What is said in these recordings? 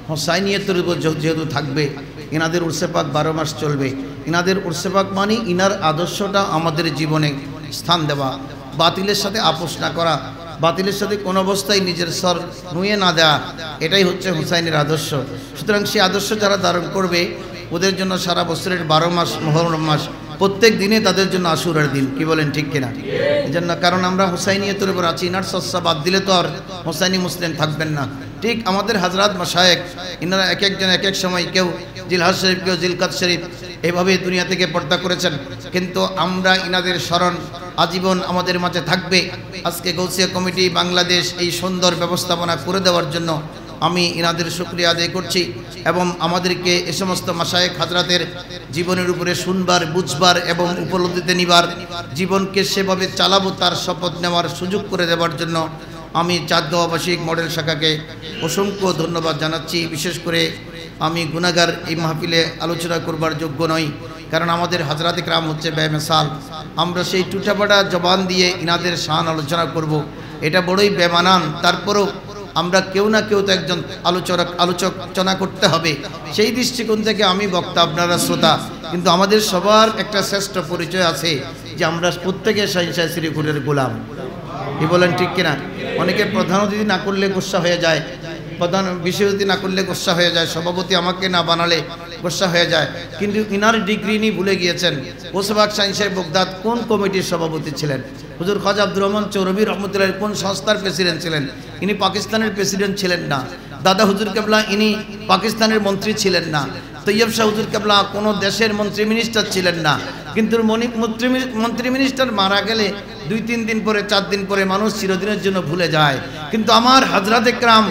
হোসাইনিয়তের উপর যেহেতু থাকবে, ইনাদের উরসে পাক 12 মাস চলবে। ইনাদের উরসে পাক মানে ইনার আদর্শটা আমাদের জীবনে স্থান দেওয়া, বাতিলের সাথে আপোষ না করা, বাতিলের সাথে কোনো অবস্থায় নিজের স্বর নুয়ে না দেওয়া, এটাই হচ্ছে হুসাইনের আদর্শ। সুতরাং সেই আদর্শ যারা ধারণ করবে ওদের জন্য সারা বছরের 12 মাস মুহররম মাস প্রত্যেক দিনে তাদের জন্য আশুরার দিন। কি বলেন ঠিক কিনা? এই জন্য, কারণ আমরা হুসাইনিয়তের উপর আছি, ইনার চর্চা বাদ দিলে তো আর হুসাইনি মুসলিম থাকবেন না। ঠিক আমাদের হাজরাত মাশায়েখ ইনারা এক একজন এক এক সময়, কেউ জিলহাজ শরীফ, কেউ জিলকাত শরীফ, এভাবে দুনিয়া থেকে পর্দা করেছেন, কিন্তু আমরা ইনাদের স্মরণ আজীবন আমাদের মাঝে থাকবে। আজকে গৌসিয়া কমিটি বাংলাদেশ এই সুন্দর ব্যবস্থাপনা করে দেওয়ার জন্য আমি ইনাদের শুকরিয়া আদায় করছি, এবং আমাদেরকে এ সমস্ত মাশায়েখ হাজরাতের জীবনের উপরে শুনবার, বুঝবার এবং উপলব্ধিতে নিবার, জীবনকে সেভাবে চালাবো তার শপথ নেওয়ার সুযোগ করে দেওয়ার জন্য আমি চাঁদগাঁও আবাসিক মডেল শাখাকে অসংখ্য ধন্যবাদ জানাচ্ছি। বিশেষ করে আমি গুনাহগার, এই মাহফিলে আলোচনা করবার যোগ্য নই, কারণ আমাদের হাজরাত ইকরাম হচ্ছে বেমিসাল। আমরা সেই টুটাপাটা জবান দিয়ে ইনাদের শান আলোচনা করব, এটা বড়ই বেমানান। তারপরও আমরা কেউ না কেউ তো একজন আলোচনা করতে হবে। সেই দৃষ্টিকোণ থেকে আমি বক্তা, আপনারা শ্রোতা, কিন্তু আমাদের সবার একটা শ্রেষ্ঠ পরিচয় আছে যে আমরা প্রত্যেকে শাহিনশাহ শ্রীকুটের গোলাম। কি বলেন ঠিক কিনা? অনেকে প্রধান অতিথি না করলে গোসা হয়ে যায়, প্রধান বিশেষ অতিথি না করলে গোসা হয়ে যায়, সভাপতি আমাকে না বানালে গোসা হয়ে যায়, কিন্তু ইনার ডিগ্রি নিয়ে ভুলে গিয়েছেন ওসবাক শাহিনশাহ বগদাদ কোন কমিটির সভাপতি ছিলেন, হুজুর খাজা আব্দুর রহমান চৌরবি রহমতুল্লাহ কোন সংস্থার প্রেসিডেন্ট ছিলেন, ইনি পাকিস্তানের প্রেসিডেন্ট ছিলেন না। দাদা হুজুর কেবলা ইনি পাকিস্তানের মন্ত্রী ছিলেন না। তৈয়ব শাহ হুজুর কেবলা কোনো দেশের মন্ত্রী মিনিস্টার ছিলেন না, কিন্তু মন্ত্রী মিনিস্টার মারা গেলে 2-3 দিন পরে, 4 দিন পরে মানুষ চিরদিনের জন্য ভুলে যায়, কিন্তু আমার হাজরাত ইকরাম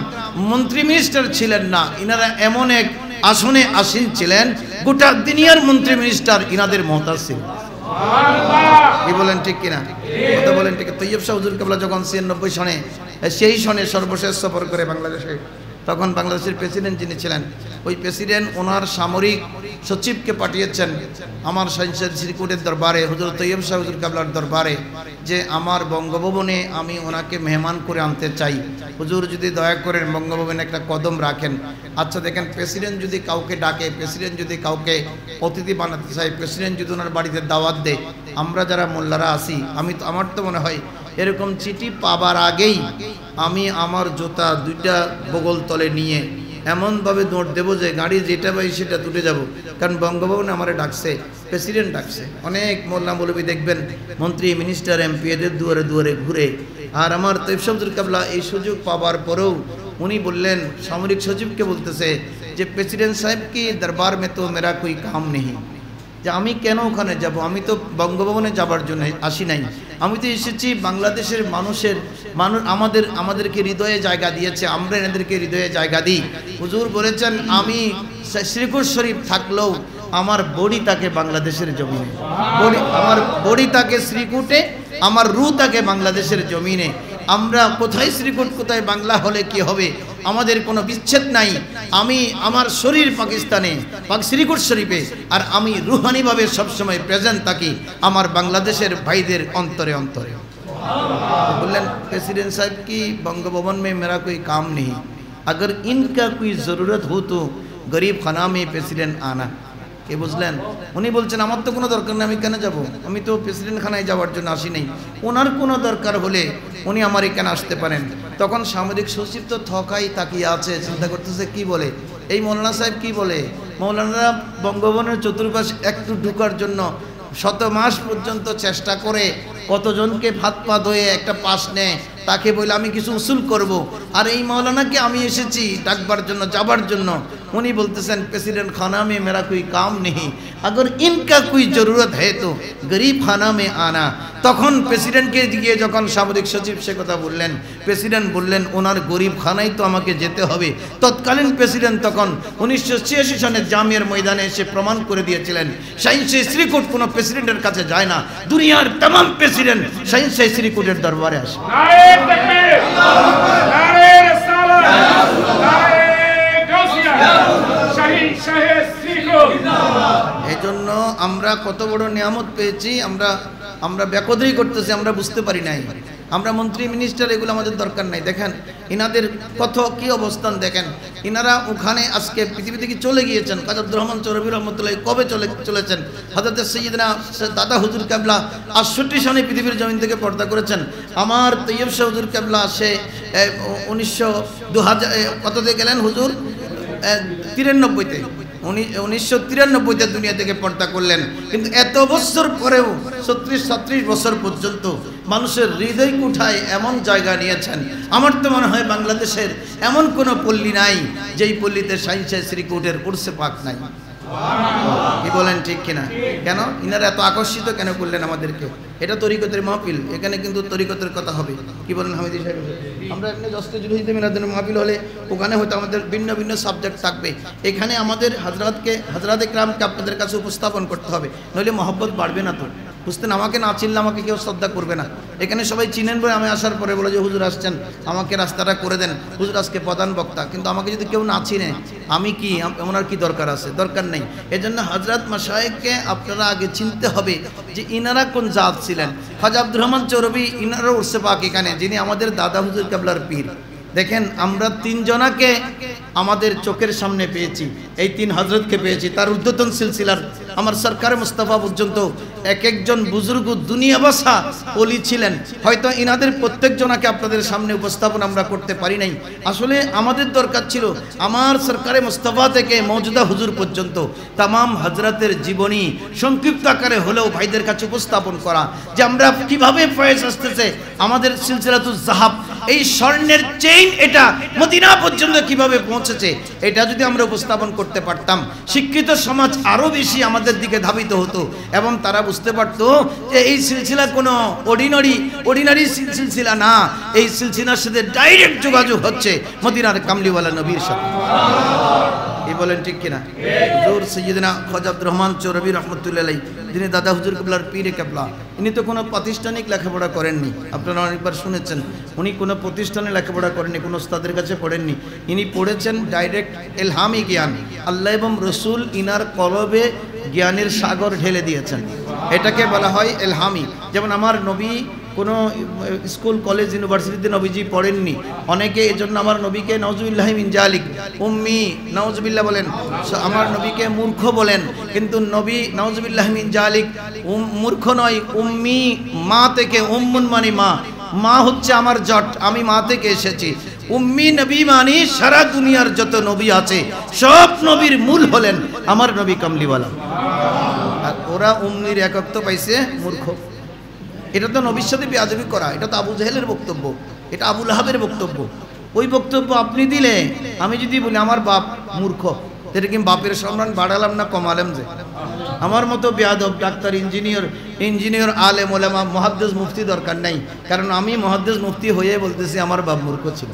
মন্ত্রী মিনিস্টার ছিলেন না। ইনারা এমন এক আসনে আসীন ছিলেন, গোটা দুনিয়ার মন্ত্রী মিনিস্টার ইনাদের মহতাজ ছিল। কি বলেন ঠিক কিনা? কথা বলেন ঠিক। তৈয়ব শাহ হুজুর কেবলা যখন 96 সনে, সেই সনে সর্বশেষ সফর করে বাংলাদেশে, তখন বাংলাদেশের প্রেসিডেন্ট যিনি ছিলেন, ওই প্রেসিডেন্ট ওনার সামরিক সচিবকে পাঠিয়েছেন আমার শাহিনশাহ শ্রীকুটের দরবারে, হুজুর তৈয়ব শাহ হুজুর কেবলার দরবারে, যে আমার বঙ্গভবনে আমি ওনাকে মেহমান করে আনতে চাই, হুজুর যদি দয়া করেন বঙ্গভবনে একটা কদম রাখেন। আচ্ছা দেখেন, প্রেসিডেন্ট যদি কাউকে ডাকে, প্রেসিডেন্ট যদি কাউকে অতিথি বানাতে চাই, প্রেসিডেন্ট যদি ওনার বাড়িতে দাওয়াত দেয়, আমরা যারা মোল্লারা আছি, আমার তো মনে হয় এরকম চিঠি পাবার আগেই আমি আমার জুতা 2টা বগল তলে নিয়ে এমনভাবে দৌড় দেবো যে গাড়ি যেটা পাই সেটা তুলে যাব, কারণ বঙ্গভবনে আমারে ডাকছে, প্রেসিডেন্ট ডাকছে। অনেক মোল্লা মৌলবী দেখবেন মন্ত্রী, মিনিস্টার, এমপি এদের দুয়ারে দুয়ারে ঘুরে, আর আমার তৈয়ব শাহ হুজুর কেবলা এই সুযোগ পাবার পরেও উনি বললেন, সামরিক সচিবকে বলতেছে যে প্রেসিডেন্ট সাহেব কি দরবার মে তো মেরা কোই কাম নেই, যে আমি কেন ওখানে যাব, আমি তো বঙ্গভবনে যাবার জন্য আসি নাই, আমি তো এসেছি বাংলাদেশের আমাদেরকে হৃদয়ে জায়গা দিয়েছে, আমরা এনাদেরকে হৃদয়ে জায়গা দিই। হুজুর বলেছেন আমি শ্রীকুট শরীফ থাকলেও আমার বডি তাকে বাংলাদেশের জমিনে, আমার বডি তাকে শ্রীকুটে, আমার রু তাকে বাংলাদেশের জমিনে। আমরা কোথায় শ্রীকুট, কোথায় বাংলা হলে কি হবে, আমাদের কোনো বিচ্ছেদ নাই। আমি আমার শরীর পাকিস্তানে, শ্রীকুট শরীফে, আর আমি রুহানিভাবে সবসময় প্রেজেন্ট থাকি আমার বাংলাদেশের ভাইদের অন্তরে অন্তরে। বললেন प्रेसिडेंट साहब की बंग भवन में मेरा कोई काम नहीं, अगर इनका कोई ज़रूरत हो तो गरीब खाना में प्रेसिडेंट आना। কে বুঝলেন? উনি বলছেন আমার তো কোনো দরকার নেই, আমি কেন যাব, আমি তো প্রেসিডেন্ট খানায় যাওয়ার জন্য আসি নাই, ওনার কোনো দরকার হলে উনি আমার এখানে আসতে পারেন। তখন সামরিক সচিব তো থকাই তাকিয়ে আছে, চিন্তা করতেছে কি বলে এই মৌলানা সাহেব, কি বলে মৌলানারা বঙ্গভবনের চতুর্পাশ একটু ঢুকার জন্য 7 মাস পর্যন্ত চেষ্টা করে কতজনকে ভাত পা ধয়ে একটা পাস নেয়, তাকে বলে আমি কিছু উসুল করব, আর এই মৌলানাকে আমি এসেছি ডাকবার জন্য, যাবার জন্য। উনি বলতেছেন প্রেসিডেंट खाना में मेरा कोई काम नहीं, अगर इनका कोई ज़रूरत है तो गरीब खाना में आना। তখন প্রেসিডেন্টকে গিয়ে যখন সামরিক সচিব সে কথা বললেন, প্রেসিডেন্ট বললেন ওনার গরিব খানায় তো আমাকে যেতে হবে। তৎকালীন প্রেসিডেন্ট তখন 1986 সনে জামিয়ার ময়দানে এসে প্রমাণ করে দিয়েছিলেন শাহিনশাহ শ্রীকুট কোনো প্রেসিডেন্টের কাছে যায় না, দুনিয়ার तमाम প্রেসিডেন্ট শাহিনশাহ শ্রীকুটের দরবারে আসে। নারে তাকবীর, নারে রিসালাত, নারে গাউসিয়া, শাহিনশাহ শ্রীকুট। এজন্য আমরা কত বড় নিয়ামত পেয়েছি, আমরা বেকদরি করতেছি, আমরা বুঝতে পারি নাই। আমরা মন্ত্রী মিনিস্টার এগুলো আমাদের দরকার নাই। দেখেন ইনাদের কত কি অবস্থান, দেখেন ইনারা ওখানে আজকে পৃথিবী থেকে চলে গিয়েছেন। কাজী আব্দুর রহমান চৌরভী রহমতুল্লাহ কবে চলেছেন? হযরত সৈয়দনা দাদা হুজুর কেবলা 68 সনে পৃথিবীর জমিন থেকে পর্দা করেছেন। আমার তৈয়ব শাহ হুজুর কেবলা সে 2000 কততে গেলেন হুজুর? 93-তে 1993-তে দুনিয়া থেকে পর্দা করলেন। কিন্তু এত বছর পরেও 36-37 বছর পর্যন্ত মানুষের হৃদয় কুঠায় এমন জায়গা নিয়েছেন। আমার তো মনে হয় বাংলাদেশের এমন কোনো পল্লী নাই যেই পল্লীতে শাহিনশাহ শ্রীকুটের উরসে পাক নাই। কি বলেন ঠিক কিনা? কেন ইনারা এত আকর্ষিত কেন করলেন আমাদেরকে? এটা তরিকতের মাহফিল, এখানে কিন্তু তরিকতের কথা হবে। কি বলেন হামিদি সাহেব? আমরা এমনি দস্তজুল হিজে মিলাদের মাহফিল হলে ওখানে হয়তো আমাদের ভিন্ন ভিন্ন সাবজেক্ট থাকবে। এখানে আমাদের হযরত ইকরামকে আপনাদের কাছে উপস্থাপন করতে হবে, নইলে মহব্বত বাড়বে না। তো বুঝতেন, আমাকে না চিনলে আমাকে কেউ শ্রদ্ধা করবে না। এখানে সবাই চিনেন বলে আমি আসার পরে বলে যে হুজুর আসছেন, আমাকে রাস্তাটা করে দেন, হুজুর আজকে প্রধান বক্তা। কিন্তু আমাকে যদি কেউ না চিনে আমি কি, ওনার কি দরকার আছে? দরকার নেই। এজন্য হযরত মাশায়েখকে আপনারা আগে চিনতে হবে যে ইনারা কোন জাত ছিলেন। খাজা আব্দুর রহমান চৌরভী ইনারা উরসে পাক এখানে, যিনি আমাদের দাদা হুজুর কেবলার পীর। দেখেন আমরা 3 জনাকে আমাদের চোখের সামনে পেয়েছি, এই 3 হযরতকে পেয়েছি। তার ঊর্ধ্বতন সিলসিলার আমার সরকার মুস্তাফা পর্যন্ত এক একজন বুজুর্গ দুনিয়া বাসা ওলি ছিলেন। হয়তো ইনাদের প্রত্যেক জনাকে আপনাদের সামনে উপস্থাপন আমরা করতে পারি নাই। আসলে আমাদের দরকার ছিল আমার সরকারে মুস্তাফা থেকে মওজুদা হুজুর পর্যন্ত তামাম হযরতের জীবনী সংক্ষিপ্ত আকারে হলেও ভাইদের কাছে উপস্থাপন করা, যে আমরা কিভাবে ফয়েজ আসতেছে আমাদের সিলসিলাতুজ যাহাব, এই স্বর্ণের চেইন এটা মদিনা পর্যন্ত কিভাবে পৌঁছেছে, এটা যদি আমরা উপস্থাপন করতে পারতাম, শিক্ষিত সমাজ আরো বেশি আমাদের দিকে ধাবিত হতো এবং তারা বুঝতে পারত যে এই সিলসিলা কোনো অর্ডিনারি সিলসিলা না, এই সিলসিলার সাথে ডাইরেক্ট যোগাযোগ হচ্ছে মদিনার কামলিওয়ালা নবীর সাথে। এই বলেন ঠিক কিনা? হুজুর সৈয়দনা খাজা আব্দুর রহমান চৌরভী রহমতুল্লাহ আলাইহি, যিনি দাদা হুজুর কেবলার পীরে কেবলা, ইনি তো কোনো প্রাতিষ্ঠানিক লেখাপড়া করেননি। আপনারা অনেকবার শুনেছেন উনি কোনো প্রতিষ্ঠানে লেখাপড়া করেননি, কোনো ওস্তাদের কাছে পড়েননি। ইনি পড়েছেন ডাইরেক্ট এলহামি জ্ঞান। আল্লাহ এবং রসুল ইনার কলবে জ্ঞানের সাগর ঢেলে দিয়েছেন, এটাকে বলা হয় এলহামি। যেমন আমার নবী কোনো স্কুল কলেজ ইউনিভার্সিটিতে নবীজি পড়েননি, অনেকে এজন্য আমার নবীকে নাউজুবিল্লাহি মিন জালিক উম্মি, নাউজুবিল্লাহ বলেন, আমার নবীকে মূর্খ বলেন। কিন্তু নবী নাউজুবিল্লাহি মিন জালিক মূর্খ নয়, উম্মি, মা থেকে, উম্মুন মানে মা হচ্ছে আমার জট, আমি মা থেকে এসেছি। উম্মি নবী মানি সারা দুনিয়ার যত নবী আছে সব নবীর মূল হলেন আমার নবী কামলিওয়ালা। আর ওরা উম্মির একত্ব পাইছে মূর্খ। এটা তো নবীর সাথে বেয়াদবি করা, এটা তো আবু জাহেলের বক্তব্য, এটা আবু লাহাবের বক্তব্য। ওই বক্তব্য আপনি দিলে, আমি যদি বলি আমার বাপ মূর্খ, এটা কি বাপের সম্মান বাড়ালাম না কমালাম? যে আমার মতো বেয়াদব ডাক্তার, ইঞ্জিনিয়ার, আলেম ওলামা, মুহাদ্দিস, মুফতি দরকার নাই। কারণ আমি মুহাদ্দিস মুফতি হয়ে বলতেছি আমার বাপ মূর্খ ছিল।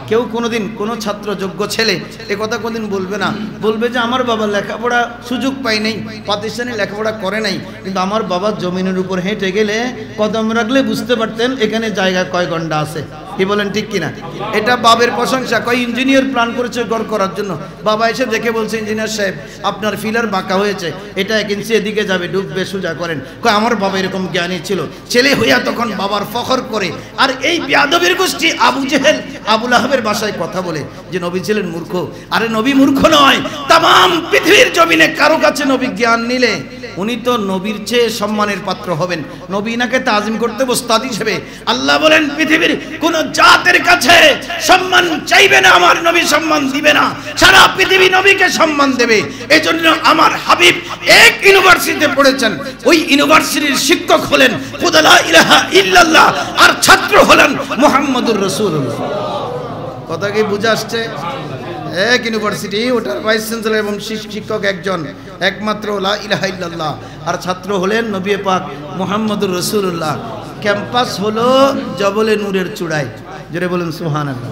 কেউ কোনোদিন কোনো ছাত্র যোগ্য ছেলে এ কথা কোনোদিন বলবে না, বলবে যে আমার বাবা লেখাপড়া সুযোগ পায় নাই, প্রাতিষ্ঠানিক লেখাপড়া করে নাই, কিন্তু আমার বাবার জমিনের উপর হেঁটে গেলে কদম রাখলে বুঝতে পারতেন এখানে জায়গা কয় গন্ডা আছে। কি বলেন ঠিক কিনা? এটা বাবের প্রশংসা। কয় ইঞ্জিনিয়ার প্ল্যান করেছে ঘর করার জন্য, বাবা এসে দেখে বলছে ইঞ্জিনিয়ার সাহেব আপনার ফিলার বাঁকা হয়েছে, এটা 1 ইঞ্চি এদিকে যাবে, ডুববে, সোজা করেন। কয় আমার বাবা এরকম জ্ঞানী ছিল। ছেলে হইয়া তখন বাবার ফখর করে। আর এই বেয়াদবের গোষ্ঠী আবু জেহেল, আবু লাহাবের ভাষায় কথা বলে যে নবী ছিলেন মূর্খ। আরে নবী মূর্খ নয়, তাম পৃথিবীর জমিনে কারো কাছে নবী জ্ঞান নিলে উনি তো নবীর চেয়ে সম্মানের পাত্র হবেন। নবী নাকে তাজিম করতে ওস্তাদ হিসেবে। আল্লাহ বলেন পৃথিবীর কোন জাতের কাছে সম্মান চাইবে না, আমার নবী সম্মান দিবে না, সারা পৃথিবী নবীকে সম্মান দেবে। এজন্য আমার হাবিব এক ইউনিভার্সিটিতে পড়েছেন, ওই ইউনিভার্সিটির শিক্ষক হলেন খুদা লা ইলাহা ইল্লাল্লাহ, আর ছাত্র হলেন মুহাম্মদুর রাসূলুল্লাহ। কথা কি বুঝে আসছে? এক ইউনিভার্সিটি, ওটার ভাইস চ্যান্সেলর এবং শিক্ষক একজন, একমাত্র লা ইলাহা ইল্লাল্লাহ, আর ছাত্র হলেন নবী পাক মুহাম্মদুর রাসূলুল্লাহ। ক্যাম্পাস হলো জবলে নূরের চূড়ায়, জোরে বলুন সুবহানাল্লাহ।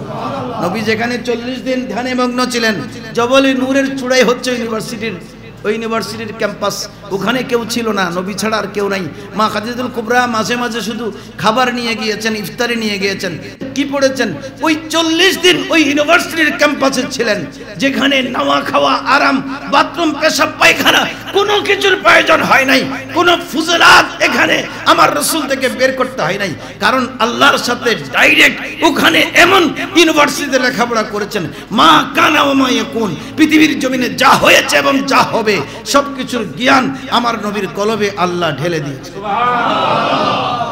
নবী যেখানে 40 দিন ধ্যানে মগ্ন ছিলেন, জবলে নূরের চূড়ায় হচ্ছে ইউনিভার্সিটির, ওই ইউনিভার্সিটির ক্যাম্পাস। ওখানে কেউ ছিল না, নবী ছাড়া আর কেউ নাই। মা খাদিজাতুল কুবরা মাঝে মাঝে শুধু খাবার নিয়ে গিয়েছেন, ইফতারি নিয়ে গিয়েছেন। কি পড়েছেন? ওই 40 দিন ওই ইউনিভার্সিটির ক্যাম্পাসে ছিলেন, যেখানে নাওয়া খাওয়া, আরাম, বাথরুম, পেশাব, পায়খানা কোনো কিছুর প্রয়োজন হয় নাই। কোনো ফুজলাত এখানে আমার রাসূল থেকে বের করতে হয় নাই, কারণ আল্লাহর সাথে ডাইরেক্ট ওখানে এমন ইউনিভার্সিটিতে লেখাপড়া করেছেন। মা কানা ওয়া মা ইয়াকুন, পৃথিবীর জমিনে যা হয়েছে এবং যা হবে সবকিছুর জ্ঞান আমার নবীর কলবে আল্লাহ ঢেলে দিয়েছে।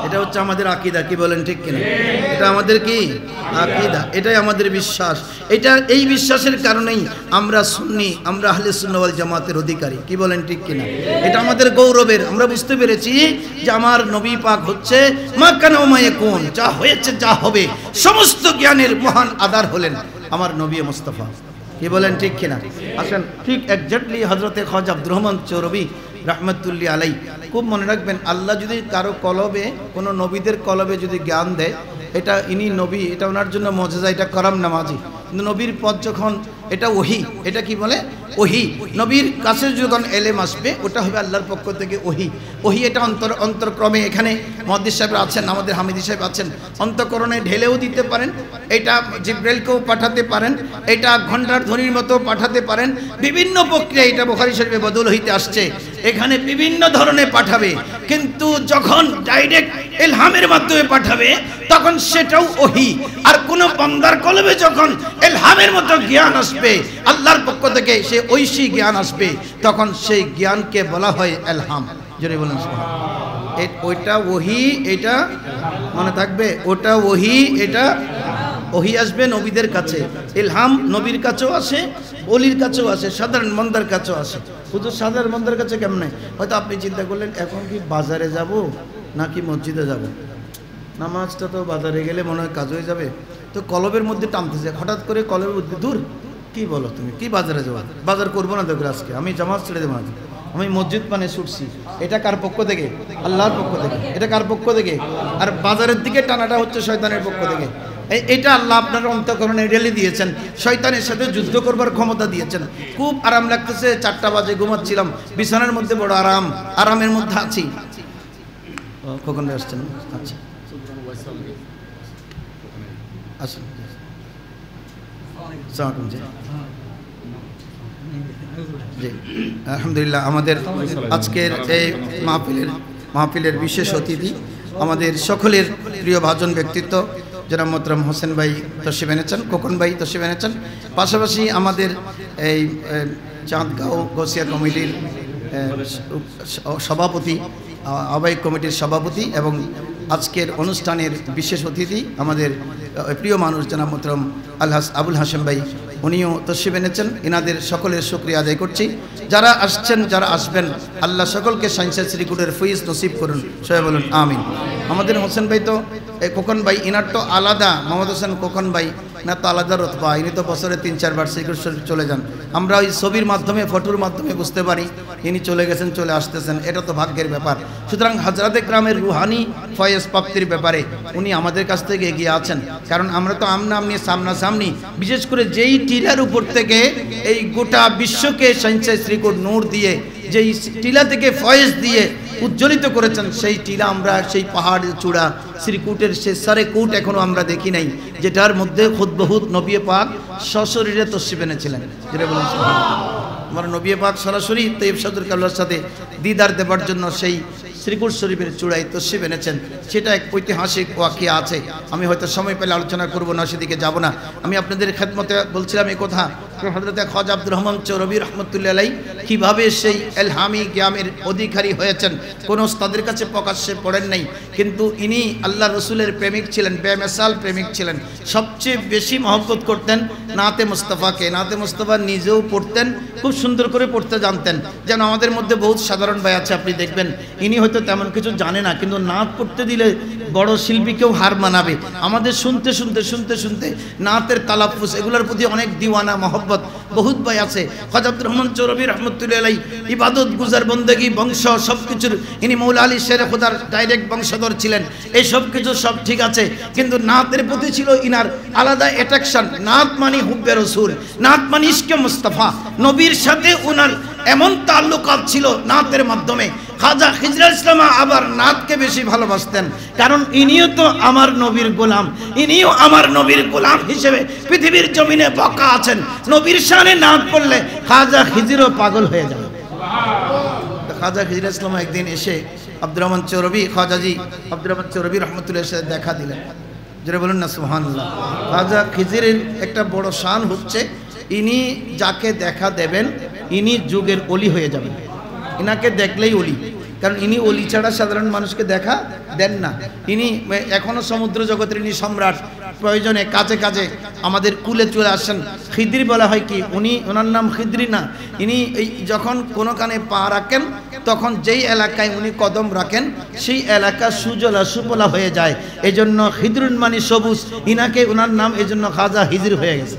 এটা হচ্ছে আমাদের আকীদা। কি বলেন ঠিক কিনা? এটা আমাদের কি আকীদা, এটাই আমাদের বিশ্বাস। এটা এই বিশ্বাসের কারণেই আমরা সুন্নি, আমরা আহলে সুন্নাহ ওয়াল জামাতের অধিকারী। কি বলেন ঠিক কিনা? এটা আমাদের গৌরবের। আমরা বুঝতে পেরেছি যে আমার নবী পাক হচ্ছে মা কানা ওয়া মা ইয়াকুন, যা হয়েছে যা হবে সমস্ত জ্ঞানের মহান আধার হলেন আমার নবী মুস্তাফা। কি বলেন ঠিক কিনা? আসেন, ঠিক এক্স্যাক্টলি হযরতে খাজা আব্দুর রহমান চৌরবি রাহমাতুল্লাহি আলাইহি, খুব মনে রাখবেন, আল্লাহ যদি কারো কলবে, কোনো নবীদের কলবে যদি জ্ঞান দেয়, এটা ইনি নবী, এটা ওনার জন্য মুজিজা, এটা করম নামাজি। কিন্তু নবীর পথ যখন, এটা ওহী, এটা কি বলে? ওহী। নবীর কাছে যখন এলেম আসবে ওটা হবে আল্লাহর পক্ষ থেকে ওহী। ওহী এটা অন্তরক্রমে, এখানে মুহাদ্দিস সাহেব আছেন, আমাদের হামিদি সাহেব আছেন, অন্তঃকরণে ঢেলেও দিতে পারেন, এটা জিবরাইলকেও পাঠাতে পারেন, এটা ঘণ্টার ধ্বনির মতো পাঠাতে পারেন। বিভিন্ন প্রক্রিয়া, এটা বুখারী শরীফে বদল হইতে আসছে, এখানে বিভিন্ন ধরনের পাঠাবে। কিন্তু যখন ডাইরেক্ট ইলহামের মাধ্যমে পাঠাবে তখন সেটাও ওহী। আর কোন বান্দার কলবে যখন ইলহামের মতো জ্ঞান আসবে আল্লাহর পক্ষ থেকে, সে ঐশী জ্ঞান আসবে, তখন সেই জ্ঞানকে বলা হয় ইলহাম। জোরে বলুন সুবহানাল্লাহ। ওইটা ওহী, এটা মনে থাকবে, ওটা ওহী, এটা ওহী আসবে নবীদের কাছে, ইলহাম নবীর কাছেও আসে, ওলির কাছেও আসে, সাধারণ বান্দার কাছেও আসে। শুধু সাধারণ বান্দার কাছে কেমনে? হয়তো আপনি চিন্তা করলেন এখন কি বাজারে যাব নাকি মসজিদে যাব, নামাজটা তো বাজারে গেলে মনে হয় কাজ হয়ে যাবে, তো কলবের মধ্যে টানতেছে, হঠাৎ করে কলবের মধ্যে, দূর কি বলো তুমি, কি বাজারে যাবো, বাজার করবো না দেখো আজকে, আমি জামাত ছেড়ে দেবো, আমি মসজিদ পানে ছুটছি। এটা কার পক্ষ থেকে? আল্লাহর পক্ষ থেকে। এটা কার পক্ষ থেকে? আর বাজারের দিকে টানাটা হচ্ছে শয়তানের পক্ষ থেকে। এটা আল্লাহ আপনার অন্তঃকরণে ঢেলে দিয়েছেন, শয়তানের সাথে যুদ্ধ করবার ক্ষমতা দিয়েছেন। খুব আরাম লাগতেছে, 4টা বাজে ঘুমাচ্ছিলাম, বিছানার মধ্যে বড় আরামের মধ্যে আছি। কখন আসছেন? আচ্ছা আসুন। জি আলহামদুলিল্লাহ, আমাদের আজকের এই মাহফিলের বিশেষ অতিথি, আমাদের সকলের প্রিয় ভাজন ব্যক্তিত্ব জনাব মোহতরম হোসেন ভাই তশরিফ এনেছেন, খোকন ভাই তশরিফ এনেছেন। পাশাপাশি আমাদের এই চাঁদগাঁও গৌসিয়া কমিটির সভাপতি, আহ্বায়ক কমিটির সভাপতি এবং আজকের অনুষ্ঠানের বিশেষ অতিথি আমাদের প্রিয় মানুষ জনাব মোহতরম আবুল হাশেম ভাই, উনিও তশরিফ এনেছেন। এনাদের সকলের শুকরিয়া আদায় করছি। যারা আসছেন, যারা আসবেন, আল্লাহ সকলকে সাইন্সের শ্রীকুটের ফয়েজ নসিব করুন, সবাই বলুন আমিন। আমাদের হোসেন ভাই তো, খোকন ভাই, ইনার তো আলাদা, মোহাম্মদ হোসেন খোকন ভাই না তো আলাদা রতবা, ইনি তো বছরে 3-4 বার শ্রীকুট শরীফ চলে যান। আমরা ওই ছবির মাধ্যমে, ফটোর মাধ্যমে বুঝতে পারি ইনি চলে গেছেন, চলে আসতেছেন, এটা তো ভাগ্যের ব্যাপার। সুতরাং হযরতে গ্রামের রুহানি ফয়েজ প্রাপ্তির ব্যাপারে উনি আমাদের কাছ থেকে এগিয়ে আছেন, কারণ আমরা তো আমনামনি সামনাসামনি, বিশেষ করে যেই টিলার উপর থেকে এই গোটা বিশ্বকে সাইন্সের শ্রীকুট নূর দিয়ে, যেই টিলা থেকে ফয়েজ দিয়ে উজ্জ্বলিত করেছেন, সেই টিলা আমরা, সেই পাহাড়ের চূড়া শ্রীকুটের সে সারে কুট এখনো আমরা দেখি নাই, যেটার মধ্যে খুদবহুত নবী পাক সশরীরে তশরিফ এনেছিলেন। যেটা বলুন আমার নবী পাক সরাসরি তৈয়ব সাদুর কাবলার সাথে দিদার দেবার জন্য সেই শ্রীকুট শরীফের চূড়ায় তশরিফ এনেছেন, সেটা এক ঐতিহাসিক ওয়াকিয়া আছে। আমি হয়তো সময় পেলে আলোচনা করব না, সেদিকে যাব না। আমি আপনাদের খেদমতে বলছিলাম এই কথা, হযরতে খাজা আব্দুর রহমান চৌরবি রাহমাতুল্লাহি আলাইহি কীভাবে সেই ইলহামি জ্ঞানের অধিকারী হয়েছেন। কোনো উস্তাদের কাছে প্রকাশ্যে পড়েন নাই, কিন্তু ইনি আল্লাহ রসুলের প্রেমিক ছিলেন, বেমিসাল প্রেমিক ছিলেন। সবচেয়ে বেশি মহব্বত করতেন নাতে মুস্তাফাকে। নাতে মুস্তাফা নিজেও পড়তেন, খুব সুন্দর করে পড়তে জানতেন। যেন আমাদের মধ্যে বহুত সাধারণ ভাই আছে, আপনি দেখবেন ইনি হয়তো তেমন কিছু জানে না, কিন্তু নাত পড়তে দিলে বড় শিল্পীকেও হার মানাবে। আমাদের শুনতে শুনতে শুনতে শুনতে নাতের তালাফুজ, এগুলোর প্রতি অনেক দিওয়ানা মহব্বত বহুত ভাই আছে। খাজা আব্দুর রহমান চৌরবি রহমতুল্লাহ আলাইহি ইবাদত গুজার বন্দেগী বংশ সব কিছুর ইনি মৌলা আলী শেরে খোদার ডাইরেক্ট বংশধর ছিলেন। এই সব কিছু সব ঠিক আছে, কিন্তু নাতের প্রতি ছিল ইনার আলাদা অ্যাট্রাকশন। নাত মানে হুব্বে রসুল, নাত মানে ইশকে মুস্তাফা। নবীর সাথে উনার এমন তাল্লুকাত ছিল নাতের মাধ্যমে। খাজা খিজরুল ইসলাম আবার নাতকে বেশি ভালোবাসতেন, কারণ ইনিও তো আমার নবীর গোলাম, ইনিও আমার নবীর গোলাম হিসেবে পৃথিবীর জমিনে বকা আছেন। নবীর শানে নাত পড়লে খাজা খিজিরও পাগল হয়ে যাবে। খাজা খিজরুল ইসলাম একদিন এসে আব্দুর রহমান চৌরবি, খাজাজি আব্দুর রহমান চৌরবি রহমতুল্লাহ এসে দেখা দিলেন। যেটা বলুন না সুবহানাল্লাহ। খাজা খিজিরের একটা বড় শান হচ্ছে ইনি যাকে দেখা দেবেন ইনি যুগের অলি হয়ে যাবেন। ইনাকে দেখলেই অলি, কারণ ইনি অলি ছাড়া সাধারণ মানুষকে দেখা দেন না। ইনি এখনো সমুদ্র জগতের ইনি সম্রাট। প্রয়োজনে কাছে কাছে আমাদের কুলে চলে আসেন। খিদ্রি বলা হয় কি, উনি ওনার নাম খিদ্রি না, ইনি এই যখন কোনো কানে পা রাখেন তখন যেই এলাকায় উনি কদম রাখেন সেই এলাকা সুজলা সুফলা হয়ে যায়। এজন্য খিদ্রুন মানে সবুজ, ইনাকে ওনার নাম এজন্য খাজা হিজর হয়ে গেছে।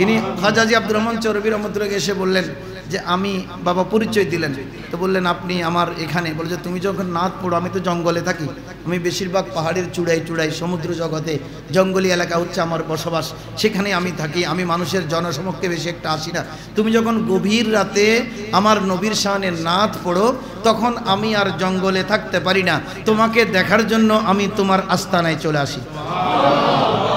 ইনি খাজাজি আব্দুর রহমান চৌরবি রহমতুল্লাহ এসে বললেন যে আমি বাবা পরিচয় দিলেন। তো বললেন আপনি আমার এখানে, বলে যে তুমি যখন নাত পড়ো, আমি তো জঙ্গলে থাকি, আমি বেশিরভাগ পাহাড়ের চূড়ায় চূড়ায় সমুদ্র জগতে জঙ্গলি এলাকা হচ্ছে আমার বসবাস, সেখানে আমি থাকি, আমি মানুষের জনসমক্ষে বেশি একটা আসি না। তুমি যখন গভীর রাতে আমার নবীর শানে নাত পড়ো তখন আমি আর জঙ্গলে থাকতে পারি না, তোমাকে দেখার জন্য আমি তোমার আস্তানায় চলে আসি।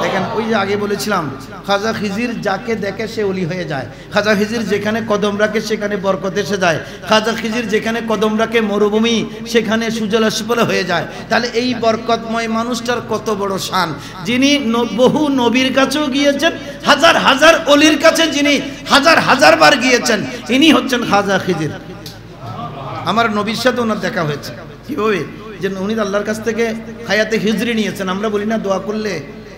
দেখেন ওই যে আগে বলেছিলাম খাজা খিজির যাকে দেখে সে অলি হয়ে যায়। খাজা খিজির যেখানে কদম রাখে সেখানে বরকত এসে যায়। খাজা খিজির যেখানে কদম রাখে মরুভূমি সেখানে সুজলা সুফলা হয়ে যায়। তাহলে এই বরকতময় মানুষটার কত বড় শান, যিনি বহু নবীর কাছেও গিয়েছেন, হাজার হাজার অলির কাছে যিনি হাজার হাজার বার গিয়েছেন, ইনি হচ্ছেন খাজা খিজির। আমার নবীর সাথে ওনার দেখা হয়েছে। কীভাবে? যে উনি আল্লাহর কাছ থেকে হায়াতে খিজরি নিয়েছেন। আমরা বলি না দোয়া করলে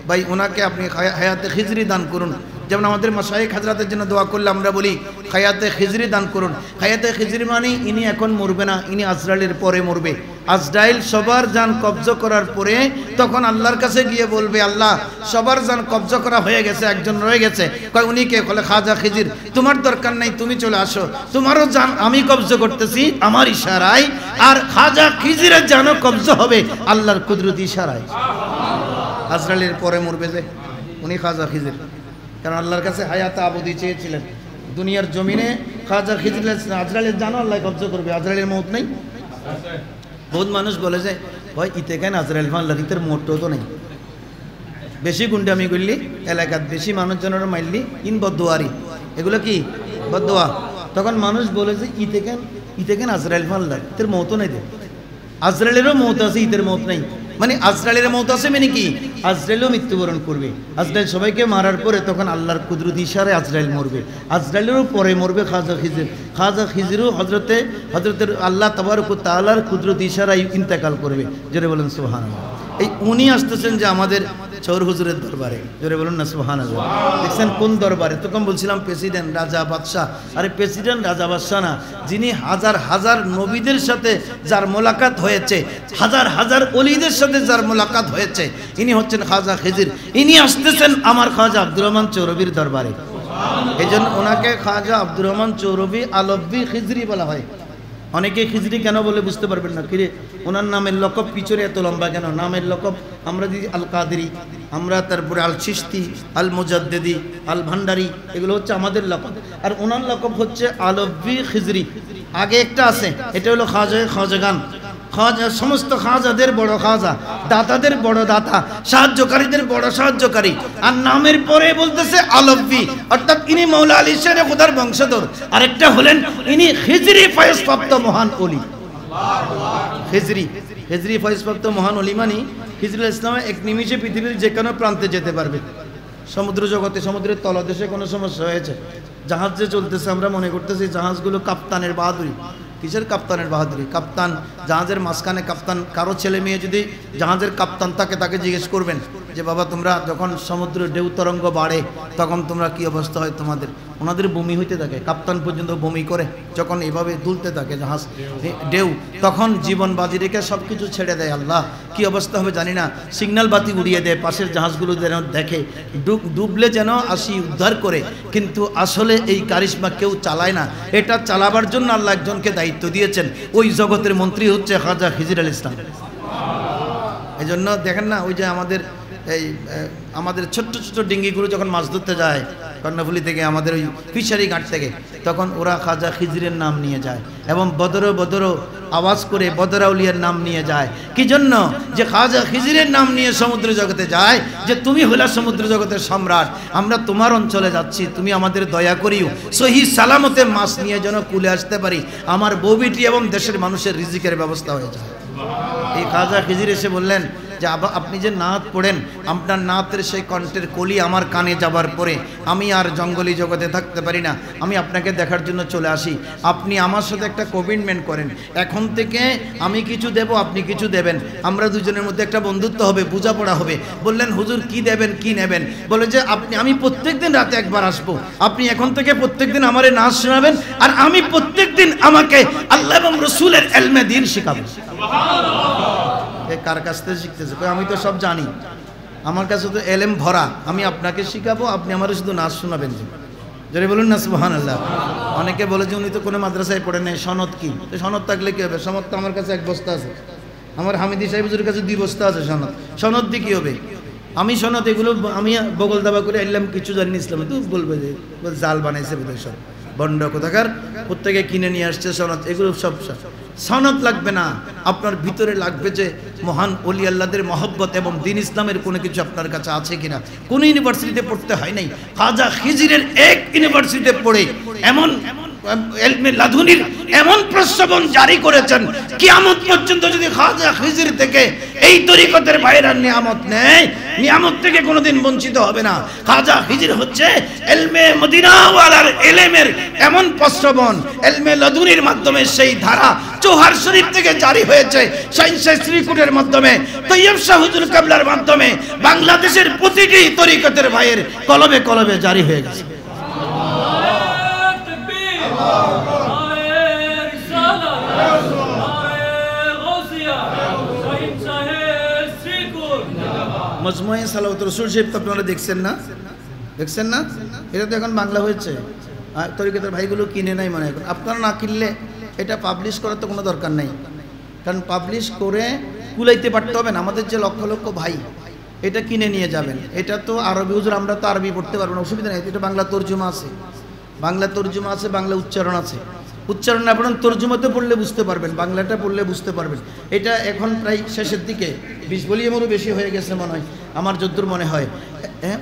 ভাই ওনাকে আপনি হায়াতে খিজরি দান করুন, যেমন আমাদের মাশায়েখ হাজরাতের জন্য দোয়া করলে আমরা বলি হায়াতে খিজরি দান করুন। হায়াতে খিজরি মানে ইনি এখন মরবে না, ইনি আজরাইলের পরে মরবে। আজরাইল সবার জান কবজ করার পরে তখন আল্লাহর কাছে গিয়ে বলবে আল্লাহ সবার জান কবজ করা হয়ে গেছে, একজন রয়ে গেছে। কয় উনি কে? বলে খাজা খিজির। তোমার দরকার নাই, তুমি চলে আসো, তোমারও জান আমি কবজ করতেছি আমার ইশারায়, আর খাজা খিজিরের জানও কবজ হবে আল্লাহর কুদরতি ইশারায়। আজরাইলের পরে মরবে যে উনি খাজা খিজির, কারণ আল্লাহর কাছে হায়াতে আবদি চেয়েছিলেন। দুনিয়ার জমিনে খাজা খিজির আজরাইলের জানো আল্লাহ কবজ করবে, আজরাইলের মৌত নেই। বহুত মানুষ বলে যে ভাই ইতে কেন আজরাইল আল্লাহ ইতের মৌত তো নেই, বেশি গুন্ডামি করলি এলাকাত বেশি মানুষজনের মারলি ইন বদোয়ারি, এগুলো কি বদোয়া। তখন মানুষ বলে যে ইতে কেন আজরাইল আল্লাহ ইতের মৌত নেই, আজরাইলেরও মৌত আছে ইতের মৌত নেই। মানে আজরাইলের মৌত আছে মানে কি আজরাইলও মৃত্যুবরণ করবে। আজরাইল সবাইকে মারার পরে তখন আল্লাহর কুদরতি ইশারায় আজরাইল মরবে, আজরাইলেরও পরে মরবে খাজা খিজির। খাজা খিজিরও হজরতের আল্লাহ তাবারক ওয়া তাআলার কুদরতি ইশারায় ইন্তেকাল করবে। জোরে বলুন সুবহানাল্লাহ। এই উনি আসতেছেন যে আমাদের চৌর হুজুরের দরবারে, জোরে বলুন না সুবহানাল্লাহ। দেখছেন কোন দরবারে? তখন বলছিলাম প্রেসিডেন্ট রাজা বাদশাহ। আরে প্রেসিডেন্ট রাজা বাদশাহ না, যিনি হাজার হাজার নবীদের সাথে যার মোলাকাত হয়েছে, হাজার হাজার অলিদের সাথে যার মোলাকাত হয়েছে, ইনি হচ্ছেন খাজা খিজির। ইনি আসতেছেন আমার খাজা আব্দুর রহমান চৌরবির দরবারে। এই জন্য ওনাকে খাজা আব্দুর রহমান চৌরবি আলব্বি খিজরি বলা হয়। অনেকে খিজরি কেন বলে বুঝতে পারবেন না, কিরে ওনার নামের লকব পিছনে এত লম্বা কেন? নামের লকব আমরা দিদি আল কাদেরি, আমরা তারপরে আল চিশতি, আল মুজাদ্দিদি, আল ভান্ডারি, এগুলো হচ্ছে আমাদের লকব। আর ওনার লকব হচ্ছে আলব্বি খিজরি। আগে একটা আছে, এটা হলো খাজাগান। খাজা সমস্ত খাজাদের বড় খাজা, দাতাদের বড় দাতা, সাহায্যকারীদের বড় সাহায্যকারী। আর নামের পরে বলতেছে আলব্বি, অর্থাৎ ইনি মৌলা আলী শেরে খোদার বংশধর। আরেকটা হলেন ইনি খিজরি ফয়েজপ্রাপ্ত মহান অলি। খিজরি ফয়েজপ্রাপ্ত মহান অলি মানে খিজরুল ইসলামে এক নিমিষে পৃথিবীর যে কোনো প্রান্তে যেতে পারবে। সমুদ্র জগতে সমুদ্রের তলদেশে কোনো সমস্যা হয়েছে, জাহাজ যে চলতেছে আমরা মনে করতেছি জাহাজগুলো কাপ্তানের বাহাদুরি। কিসের কাপ্তানের বাহাদুরি? কাপ্তান জাহাজের মাঝখানে কাপ্তান, কারো ছেলে মেয়ে যদি জাহাজের কাপ্তান থাকে তাকে জিজ্ঞেস করবেন যে বাবা তোমরা যখন সমুদ্রের ঢেউ তরঙ্গ বাড়ে তখন তোমরা কি অবস্থা হয় তোমাদের? ওনাদের বমি হইতে থাকে, কাপ্তান পর্যন্ত বমি করে যখন এভাবে দুলতে থাকে জাহাজ ঢেউ, তখন জীবন বাজি রেখে সব কিছু ছেড়ে দেয়। আল্লাহ কি অবস্থা হবে জানি না, সিগন্যাল বাতি উড়িয়ে দেয়, পাশের জাহাজগুলো যেন দেখে ডুবলে যেন আসি উদ্ধার করে। কিন্তু আসলে এই কারিশমা কেউ চালায় না, এটা চালাবার জন্য আল্লাহ একজনকে দায়িত্ব দিয়েছেন, ওই জগতের মন্ত্রী হচ্ছে খাজা খিজির আল ইসলাম। এই জন্য দেখেন না, ওই যে আমাদের ছোট্ট ছোট্ট ডিঙ্গিগুলো যখন মাছ ধরতে যায় কর্ণফুলি থেকে, আমাদের ওই ফিশারি ঘাট থেকে, তখন ওরা খাজা খিজিরের নাম নিয়ে যায় এবং বদর আওয়াজ করে বদরাউলিয়ার নাম নিয়ে যায়। কি জন্য? যে খাজা খিজিরের নাম নিয়ে সমুদ্র জগতে যায় যে তুমি হলা সমুদ্র জগতের সম্রাট, আমরা তোমার অঞ্চলে যাচ্ছি, তুমি আমাদের দয়া করিও, সহি সালামতে মাছ নিয়ে যেন কুলে আসতে পারি, আমার বউ বেটি এবং দেশের মানুষের রিজিকের ব্যবস্থা হয়ে যায়। এই খাজা খিজির এসে বললেন যে আপনি যে নাত পড়েন, আপনার নাতের সেই কণ্ঠের কলি আমার কানে যাবার পরে আমি আর জঙ্গলি জগতে থাকতে পারি না, আমি আপনাকে দেখার জন্য চলে আসি। আপনি আমার সাথে একটা কমিটমেন্ট করেন, এখন থেকে আমি কিছু দেব, আপনি কিছু দেবেন, আমরা দুজনের মধ্যে একটা বন্ধুত্ব হবে, বোঝাপড়া হবে। বললেন হুজুর কি দেবেন, কি নেবেন? বলে যে আমি প্রত্যেকদিন রাতে একবার আসবো, আপনি এখন থেকে প্রত্যেকদিন আমারে নাচ শোনাবেন, আর আমি প্রত্যেকদিন আমাকে আল্লাহ এবং রসুলের ইলমে দ্বীন শিখাবো। কার কাছ থেকে শিখতেছে? আমি তো সব জানি, আমার কাছে তো এলেম ভরা, আমি আপনাকে শিখাবো, আপনি আমার শুধু নাচ শোনাবেন। যদি বলুন না সুবহানাল্লাহ। অনেকে বলে যে উনি তো কোনো মাদ্রাসায় পড়ে নেই, সনদ কি? সনদ থাকলে কি হবে? সনদ তো আমার কাছে এক বস্তা আছে, আমার হামিদি সাহেবের কাছে 2 বস্তা আছে সনদ। সনদ দিয়ে কী হবে? আমি সনদ এগুলো আমি বগল দাবা করে এলাম, কিছু জানি ইসলামে, তো বলবে যে জাল বানাইছে বোধহয় সব বন্ড কোথাকার, প্রত্যেকে কিনে নিয়ে আসছে সনদ, এগুলো সব সনদ লাগবে না, আপনার ভিতরে লাগবে যে মহান ওলি আল্লাহদের মহব্বত এবং দ্বীন ইসলামের কোনো কিছু আপনার কাছে আছে কিনা। কোন ইউনিভার্সিটিতে পড়তে হয় নাই, খাজা খিজিরের এক ইউনিভার্সিটিতে পড়ে এমন ইলমে লাদুনির এমন প্রস্তাবন জারি করেছেন, কিয়ামত পর্যন্ত যদি খাজা খিজির থেকে এই তরিকতের বাইরে নিয়ামত নেয়, নিয়ামত থেকে কোনোদিন বঞ্চিত হবে না। খাজা খিজির হচ্ছে ইলমে মদিনা ওয়ালার ইলমের এমন প্রস্তাবন, ইলমে লাদুনির মাধ্যমে সেই ধারা চৌহার শরীফ থেকে জারি হয়েছে, শাইনশাহ শ্রীকুটের মাধ্যমে, তৈয়ব শাহ হুজুর কাবলার মাধ্যমে বাংলাদেশের প্রতিটি তরিকতের ভাইয়ের কলবে কলবে জারি হয়ে গেছে। মজমুয়ে সালাওয়াতুর রাসূল শরীফ তো আপনারা দেখছেন না? এটা তো এখন বাংলা হয়েছে, তরিকতের ভাইগুলো কিনে নাই মানে এখন। আপনারা না কিনলে এটা পাবলিশ করার তো কোনো দরকার নেই, কারণ পাবলিশ করে কুলাইতে পারতে হবে না। আমাদের যে লক্ষ লক্ষ ভাই এটা কিনে নিয়ে যাবেন, এটা তো আরবি, হুজুর আমরা তো আরবি পড়তে পারবো না, অসুবিধা নেই, এটা বাংলা তর্জমা আছে, বাংলা উচ্চারণ আছে। উচ্চারণ না পড়েন, তর্জমাতে পড়লে বুঝতে পারবেন, বাংলাটা পড়লে বুঝতে পারবেন। এটা এখন প্রায় শেষের দিকে, 20 ভলিউমেরও বেশি হয়ে গেছে মনে হয়, আমার যদ্দূর মনে হয়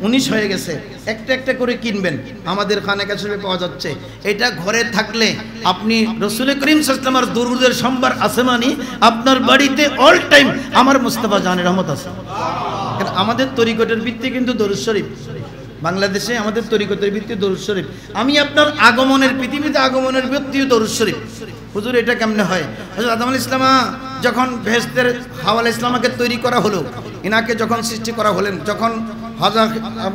19 হয়ে গেছে। একটা একটা করে কিনবেন, আমাদের খানে কাছে পাওয়া যাচ্ছে। এটা ঘরে থাকলে আপনি রসুল করিম সাল্লাল্লাহু আলাইহি ওয়াসাল্লামের দুরূদের সম্ভার আসমানি আপনার বাড়িতে অল টাইম আমার মুস্তাফা জানের রহমত আছে। আমাদের তরিকতের ভিত্তি কিন্তু দরুদ শরীফ, বাংলাদেশে আমাদের তরিকতের ভিত্তি দরুদ শরীফ। আমি আপনার আগমনের, পৃথিবীতে আগমনের ভিত্তি দরুদ শরীফ। হুজুর এটা কেমনে হয়? হুজুর আদম আলাইহিস সালাম যখন বেহেশতের হাওয়া আলাইহিস সালামকে তৈরি করা হলো, ইনাকে যখন সৃষ্টি করা হলেন, যখন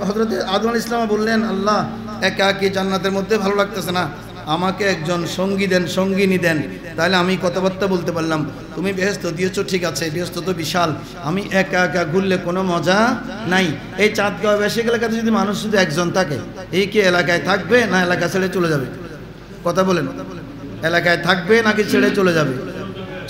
হযরত আদম আলাইহিস সালাম বললেন, আল্লাহ একা কি জান্নাতের মধ্যে ভালো লাগতেছে না, আমাকে একজন সঙ্গী দেন, সঙ্গিনী দেন, তাহলে আমি কথাবার্তা বলতে পারলাম। তুমি বেহেশত দিয়েছো ঠিক আছে, বেহেশত তো বিশাল, আমি একা একা ঘুরলে কোনো মজা নাই। এই চাঁদগাঁও বেশি এলাকাতে যদি মানুষ শুধু একজন থাকে, এই কি এলাকায় থাকবে না এলাকা ছেড়ে চলে যাবে? কথা বলেন, এলাকায় থাকবে নাকি ছেড়ে চলে যাবে?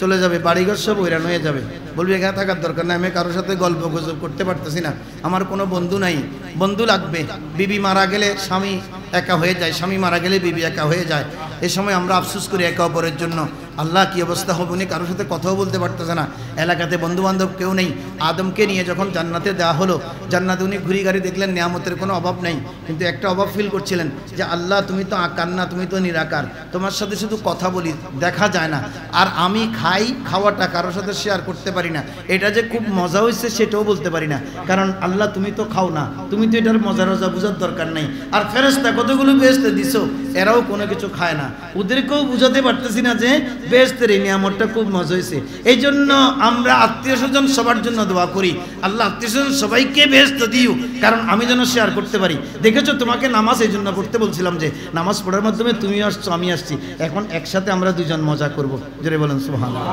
চলে যাবে, বাড়িঘর সব হইরান হয়ে যাবে, বলবি এখানে থাকার দরকার নাই, আমি কারোর সাথে গল্প গুজব করতে পারতেছি না, আমার কোনো বন্ধু নাই। বন্ধু লাগবে। বিবি মারা গেলে স্বামী একা হয়ে যায়, স্বামী মারা গেলে বিবি একা হয়ে যায়। এই সময় আমরা আফসোস করি একে অপরের জন্য। আল্লাহ কি অবস্থা হবে, উনি কারোর সাথে কথাও বলতে পারতেছে না, এলাকাতে বন্ধু বান্ধব কেউ নেই। আদমকে নিয়ে যখন জান্নাতে দেওয়া হলো, জান্নাতে উনি ঘুরি গাড়ি দেখলেন, নিয়ামতের কোনো অভাব নেই, কিন্তু একটা অভাব ফিল করছিলেন যে আল্লাহ তুমি তো আকার না, তুমি তো নিরাকার, তোমার সাথে শুধু কথা বলি, দেখা যায় না, আর আমি খাই, খাওয়াটা কারোর সাথে শেয়ার করতে পারি না, এটা যে খুব মজা হয়েছে সেটাও বলতে পারি না, কারণ আল্লাহ তুমি তো খাও না, তুমি তো এটার মজা রজা বোঝার দরকার নেই। আর ফেরেশতা কতগুলো বেহেশতে দিছো, এরাও কোনো কিছু খায় না, ওদেরকেও বুঝাতে পারতেছি না যে বেহেশতের এই নিয়ামতটা খুব মজা হয়েছে। এই জন্য আমরা আত্মীয় স্বজন সবার জন্য দোয়া করি, আল্লাহ আত্মীয় স্বজন সবাইকে বেহেশত দিও, কারণ আমি যেন শেয়ার করতে পারি। দেখেছো তোমাকে নামাজ এই জন্য পড়তে বলছিলাম যে নামাজ পড়ার মাধ্যমে তুমি আসছো আমি আসছি, এখন একসাথে আমরা দুজন মজা করবো। জোরে বলেন সুবহানাল্লাহ।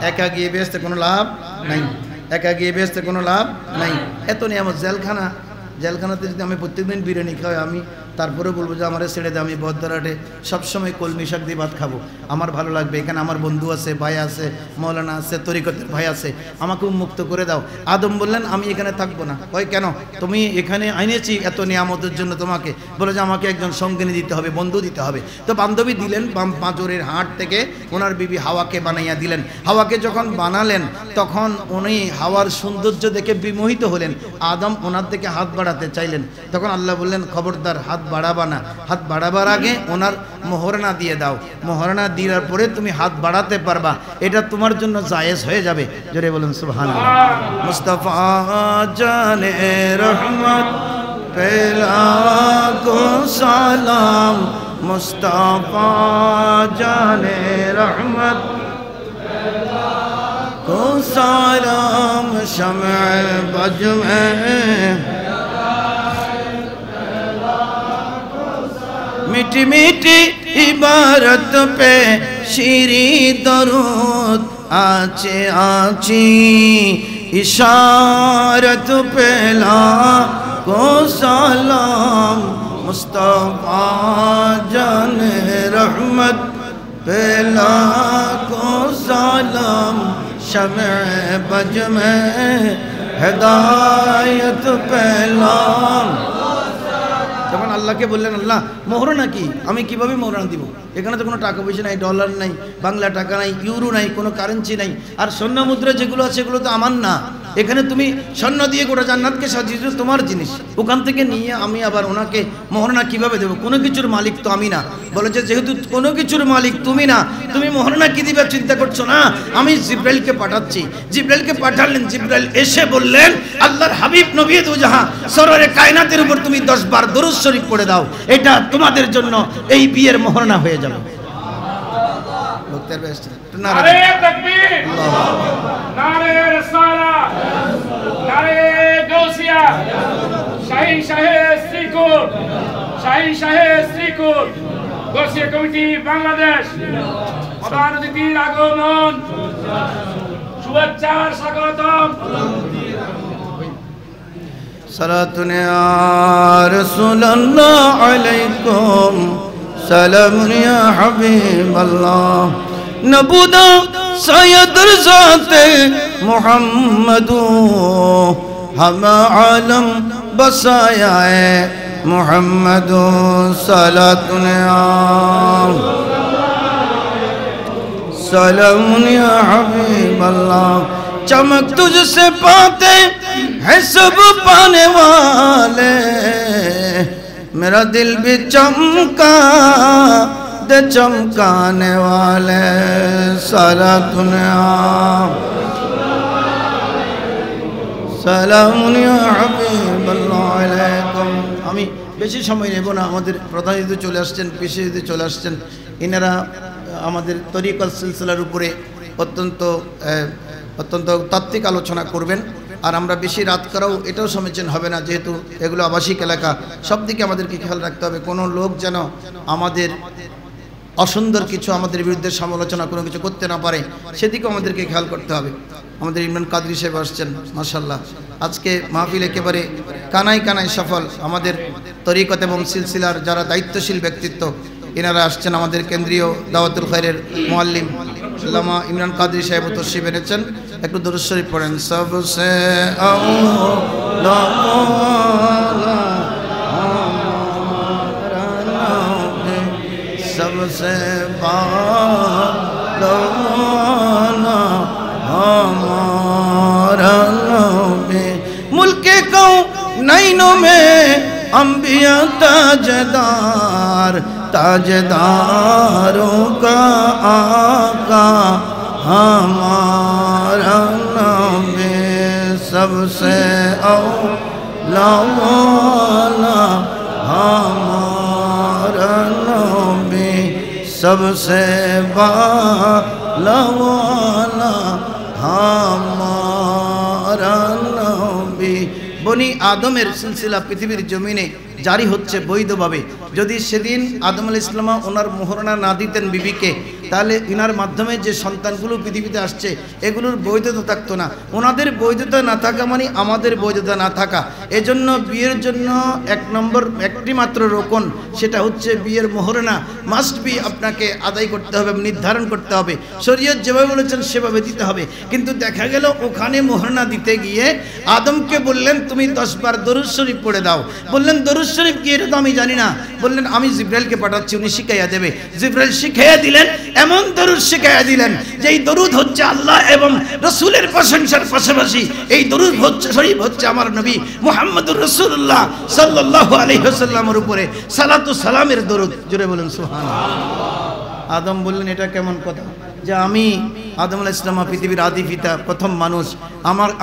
একা গিয়ে বেহেশতে কোনো লাভ নাই, একা গিয়ে বেহেশতে কোনো লাভ নাই। এত নিয়ামত, জেলখানাতে যদি আমি প্রত্যেকদিন বিরিয়ানি খাই, আমি তারপরে বলবো যে আমার ছেড়ে দেয়, আমি বদরাটে সবসময় কলমি শাক দিয়ে ভাত খাবো, আমার ভালো লাগবে। এখানে আমার বন্ধু আছে, ভাই আছে, মৌলানা আছে, তরিকতের ভাই আছে, আমাকে উন্মুক্ত করে দাও। আদম বললেন আমি এখানে থাকবো না। ওই কেন? তুমি এখানে আইনেছি এত নিয়ামতের জন্য, তোমাকে বলে যে আমাকে একজন সঙ্গিনী দিতে হবে, বন্ধু দিতে হবে। তো বান্ধবী দিলেন, পাঁচরের হাট থেকে ওনার বিবি হাওয়াকে বানাইয়া দিলেন। হাওয়াকে যখন বানালেন তখন উনি হাওয়ার সৌন্দর্য দেখে বিমোহিত হলেন, আদম ওনার দিকে হাত বাড়াতে চাইলেন। তখন আল্লাহ বললেন খবরদার, হাত বাড়াবা না, হাত বাড়াবার আগে ওনার মোহরানা দিয়ে দাও, মোহরানা দেওয়ার পরে তুমি হাত বাড়াতে পারবা, এটা তোমার জন্য জায়েজ হয়ে যাবে। জোরে বলুন সুবহানাল্লাহ। মুস্তাফা জানে রহমত পেলা কো সালাম, মুস্তাফা জানে রহমত को सालाम, शम्अ बज़ में मीठी मीठी इबारत पे शीरी दरूद, आचे आची इशारत पे लाखो सलाम, मुस्तफा जाने रहमत पे लाखो सलाम, शम्अ बज़ में हिदायत पे लाम। তখন আল্লাহকে বললেন আল্লাহ মোহরানা কি, আমি কিভাবে মোহরানা দিব? এখানে তো কোনো টাকা পয়সা নাই, ডলার নাই, বাংলা টাকা নাই, ইউরো নাই, কোনো কারেন্সি নাই, আর স্বর্ণ মুদ্রা যেগুলো আছে সেগুলো তো আমার না। এখানে তুমি স্বর্ণ দিয়ে গোটা জান্নাতকে সাজিয়েছো, তোমার জিনিস, ওখান থেকে নিয়ে আমি আবার ওনাকে মোহরানা কিভাবে দেবো? কোনো কিছুর মালিক তো আমি না। বলেছে যেহেতু কোনো কিছুর মালিক তুমি না, তুমি মোহরানা কি দিবে চিন্তা করছো না, আমি জিব্রাইলকে পাঠাচ্ছি। জিব্রাইলকে পাঠালেন, জিব্রাইল এসে বললেন আল্লাহর হাবিব নবী দুজাহান সরওয়ারে কায়নাতের উপর তুমি 10 বার দরুদ শরীফ পড়ে দাও, এটা তোমাদের জন্য এই বিয়ের মোহরানা হয়ে যাবে। নারে তাকবীর, নারে রিসালাত, নারে গাউসিয়া, শাহী শাহে শ্রীকুট, শাহী শাহে শ্রীকুট, গাউসিয়া কমিটি বাংলাদেশ, প্রধান অতিথির আগমন, শুভেচ্ছা আর স্বাগতম। সালাতুন ইয়া রাসূলুল্লাহ আলাইকুম, সালামুন ইয়া হাবিবাল্লাহ, নবুদা সৈয়দুর জাতে মুহাম্মদু, হাম আলম বসায়ায়ে মুহাম্মদু, সালাতুন ইয়া सलामुन या हबीब अल्लाह। चमक तुझसे पाते हैं सब पाने वाले, मेरा दिल भी चमका दे चमकाने वाले, सलातुन सलामुन या हबीब अल्लाह अलैकुम। আমি বেশি সময় নেব না, আমাদের প্রধান অতিথি চলে আসছেন, বিশেষ অতিথি চলে আসছেন। ইনারা আমাদের তরিকত সিলসিলার উপরে অত্যন্ত তাত্ত্বিক আলোচনা করবেন। আর আমরা বেশি রাত করাও এটাও সমীচীন হবে না, যেহেতু এগুলো আবাসিক এলাকা, সব দিকে আমাদেরকে খেয়াল রাখতে হবে। কোনো লোক যেন আমাদের অসুন্দর কিছু, আমাদের বিরুদ্ধে সমালোচনা কোনো কিছু করতে না পারে, সেদিকেও আমাদেরকে খেয়াল করতে হবে। আমাদের ইমরান কাদরি সাহেব আসছেন, মাশাআল্লাহ আজকে মাহফিল একেবারে কানায় কানায় সফল। আমাদের তরিকত এবং সিলসিলার যারা দায়িত্বশীল ব্যক্তিত্ব এনারা আসছেন। আমাদের কেন্দ্রীয় দাওয়াতুল খায়রের মুআল্লিম আল্লামা ইমরান কাদরি সাহেব তশরিফ এনেছেন। একটু দরুদ শরীফ পড়েন। সবসে আউলা सबसे बाला हमारा नबी, मुल्के कौनैनों में अंबिया ताजदार, ताजदारों का आका हमारा नबी, सबसे औला हमारा सबसे बाला वाला हमारा नबी। বনি আদমের সিলসিলা পৃথিবীর জমিনে জারি হচ্ছে বৈধভাবে। যদি সেদিন আদম আলাইহিস সালাম ওনার মোহরানা না দিতেন বিবিকে, তাহলে ইনার মাধ্যমে যে সন্তানগুলো পৃথিবীতে আসছে এগুলোর বৈধতা থাকতো না। ওনাদের বৈধতা না থাকা মানে আমাদের বৈধতা না থাকা। এজন্য বিয়ের জন্য এক নম্বর একটি মাত্র রোকন, সেটা হচ্ছে বিয়ের মোহরানা মাস্ট বি আপনাকে আদায় করতে হবে, নির্ধারণ করতে হবে। শরীয়ত যেভাবে বলেছেন সেভাবে দিতে হবে। কিন্তু দেখা গেল ওখানে মোহরানা দিতে গিয়ে আদমকে বললেন তুমি 10 বার দরুদ শরীফ পড়ে দাও। বললেন দরুদ শরীফ কি এটা তো আমি জানি না। বললেন আমি জিব্রাইলকে পাঠাচ্ছি, উনি শিখাইয়া দেবে। জিব্রাইল শিখাইয়া দিলেন, এমন দরুদ শিখাইয়া দিলেন যে এই দরুদ হচ্ছে আল্লাহ এবং রাসূলের প্রশংসার পাশাপাশি এই দরুদ হচ্ছে শরীফ হচ্ছে আমার নবী মুহাম্মদুর রাসূলুল্লাহ সাল্লাল্লাহু আলাইহি ওয়াসাল্লামের উপরে সালাতু সালামের দরুদ। জোরে বলেন সুবহানাল্লাহ। আদম বললেন এটা কেমন কথা যে আমি আদম আলাইহিস সালাম পৃথিবীর আদি পিতা, প্রথম মানুষ,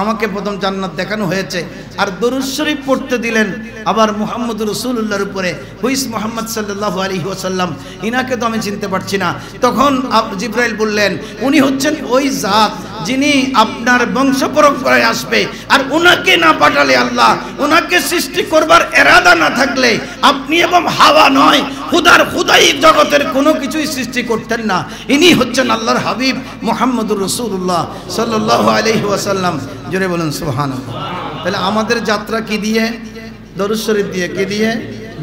আমাকে প্রথম জান্নাত দেখানো হয়েছে, আর দরুদ শরীফ পড়তে দিলেন আবার মুহাম্মদুর রাসূলুল্লাহর উপরে। হুইস মুহাম্মদ সাল্লাল্লাহু আলাইহি ওয়াসাল্লাম, ইনাকে তো আমি চিনতে পারছি না। তখন জিব্রাইল বললেন উনি হচ্ছেন ওই জাত যিনি আপনার বংশ পরম্পরায় আসবে, আর ওনাকে না পাঠালে আল্লাহ, ওনাকে সৃষ্টি করবার এরাদা না থাকলে আপনি এবং হাওয়া নয় খুদার খুদাই জগতের কোনো কিছুই সৃষ্টি করতেন না। ইনি হচ্ছেন আল্লাহর হাবিব মুহাম্মদুর রাসূলুল্লাহ সাল্লাল্লাহু আলাইহি ওয়াসাল্লাম। জোরে বলেন সুবহানাল্লাহ। তাহলে আমাদের যাত্রা কি দিয়ে? দরুদ শরীফ দিয়ে। কি দিয়ে?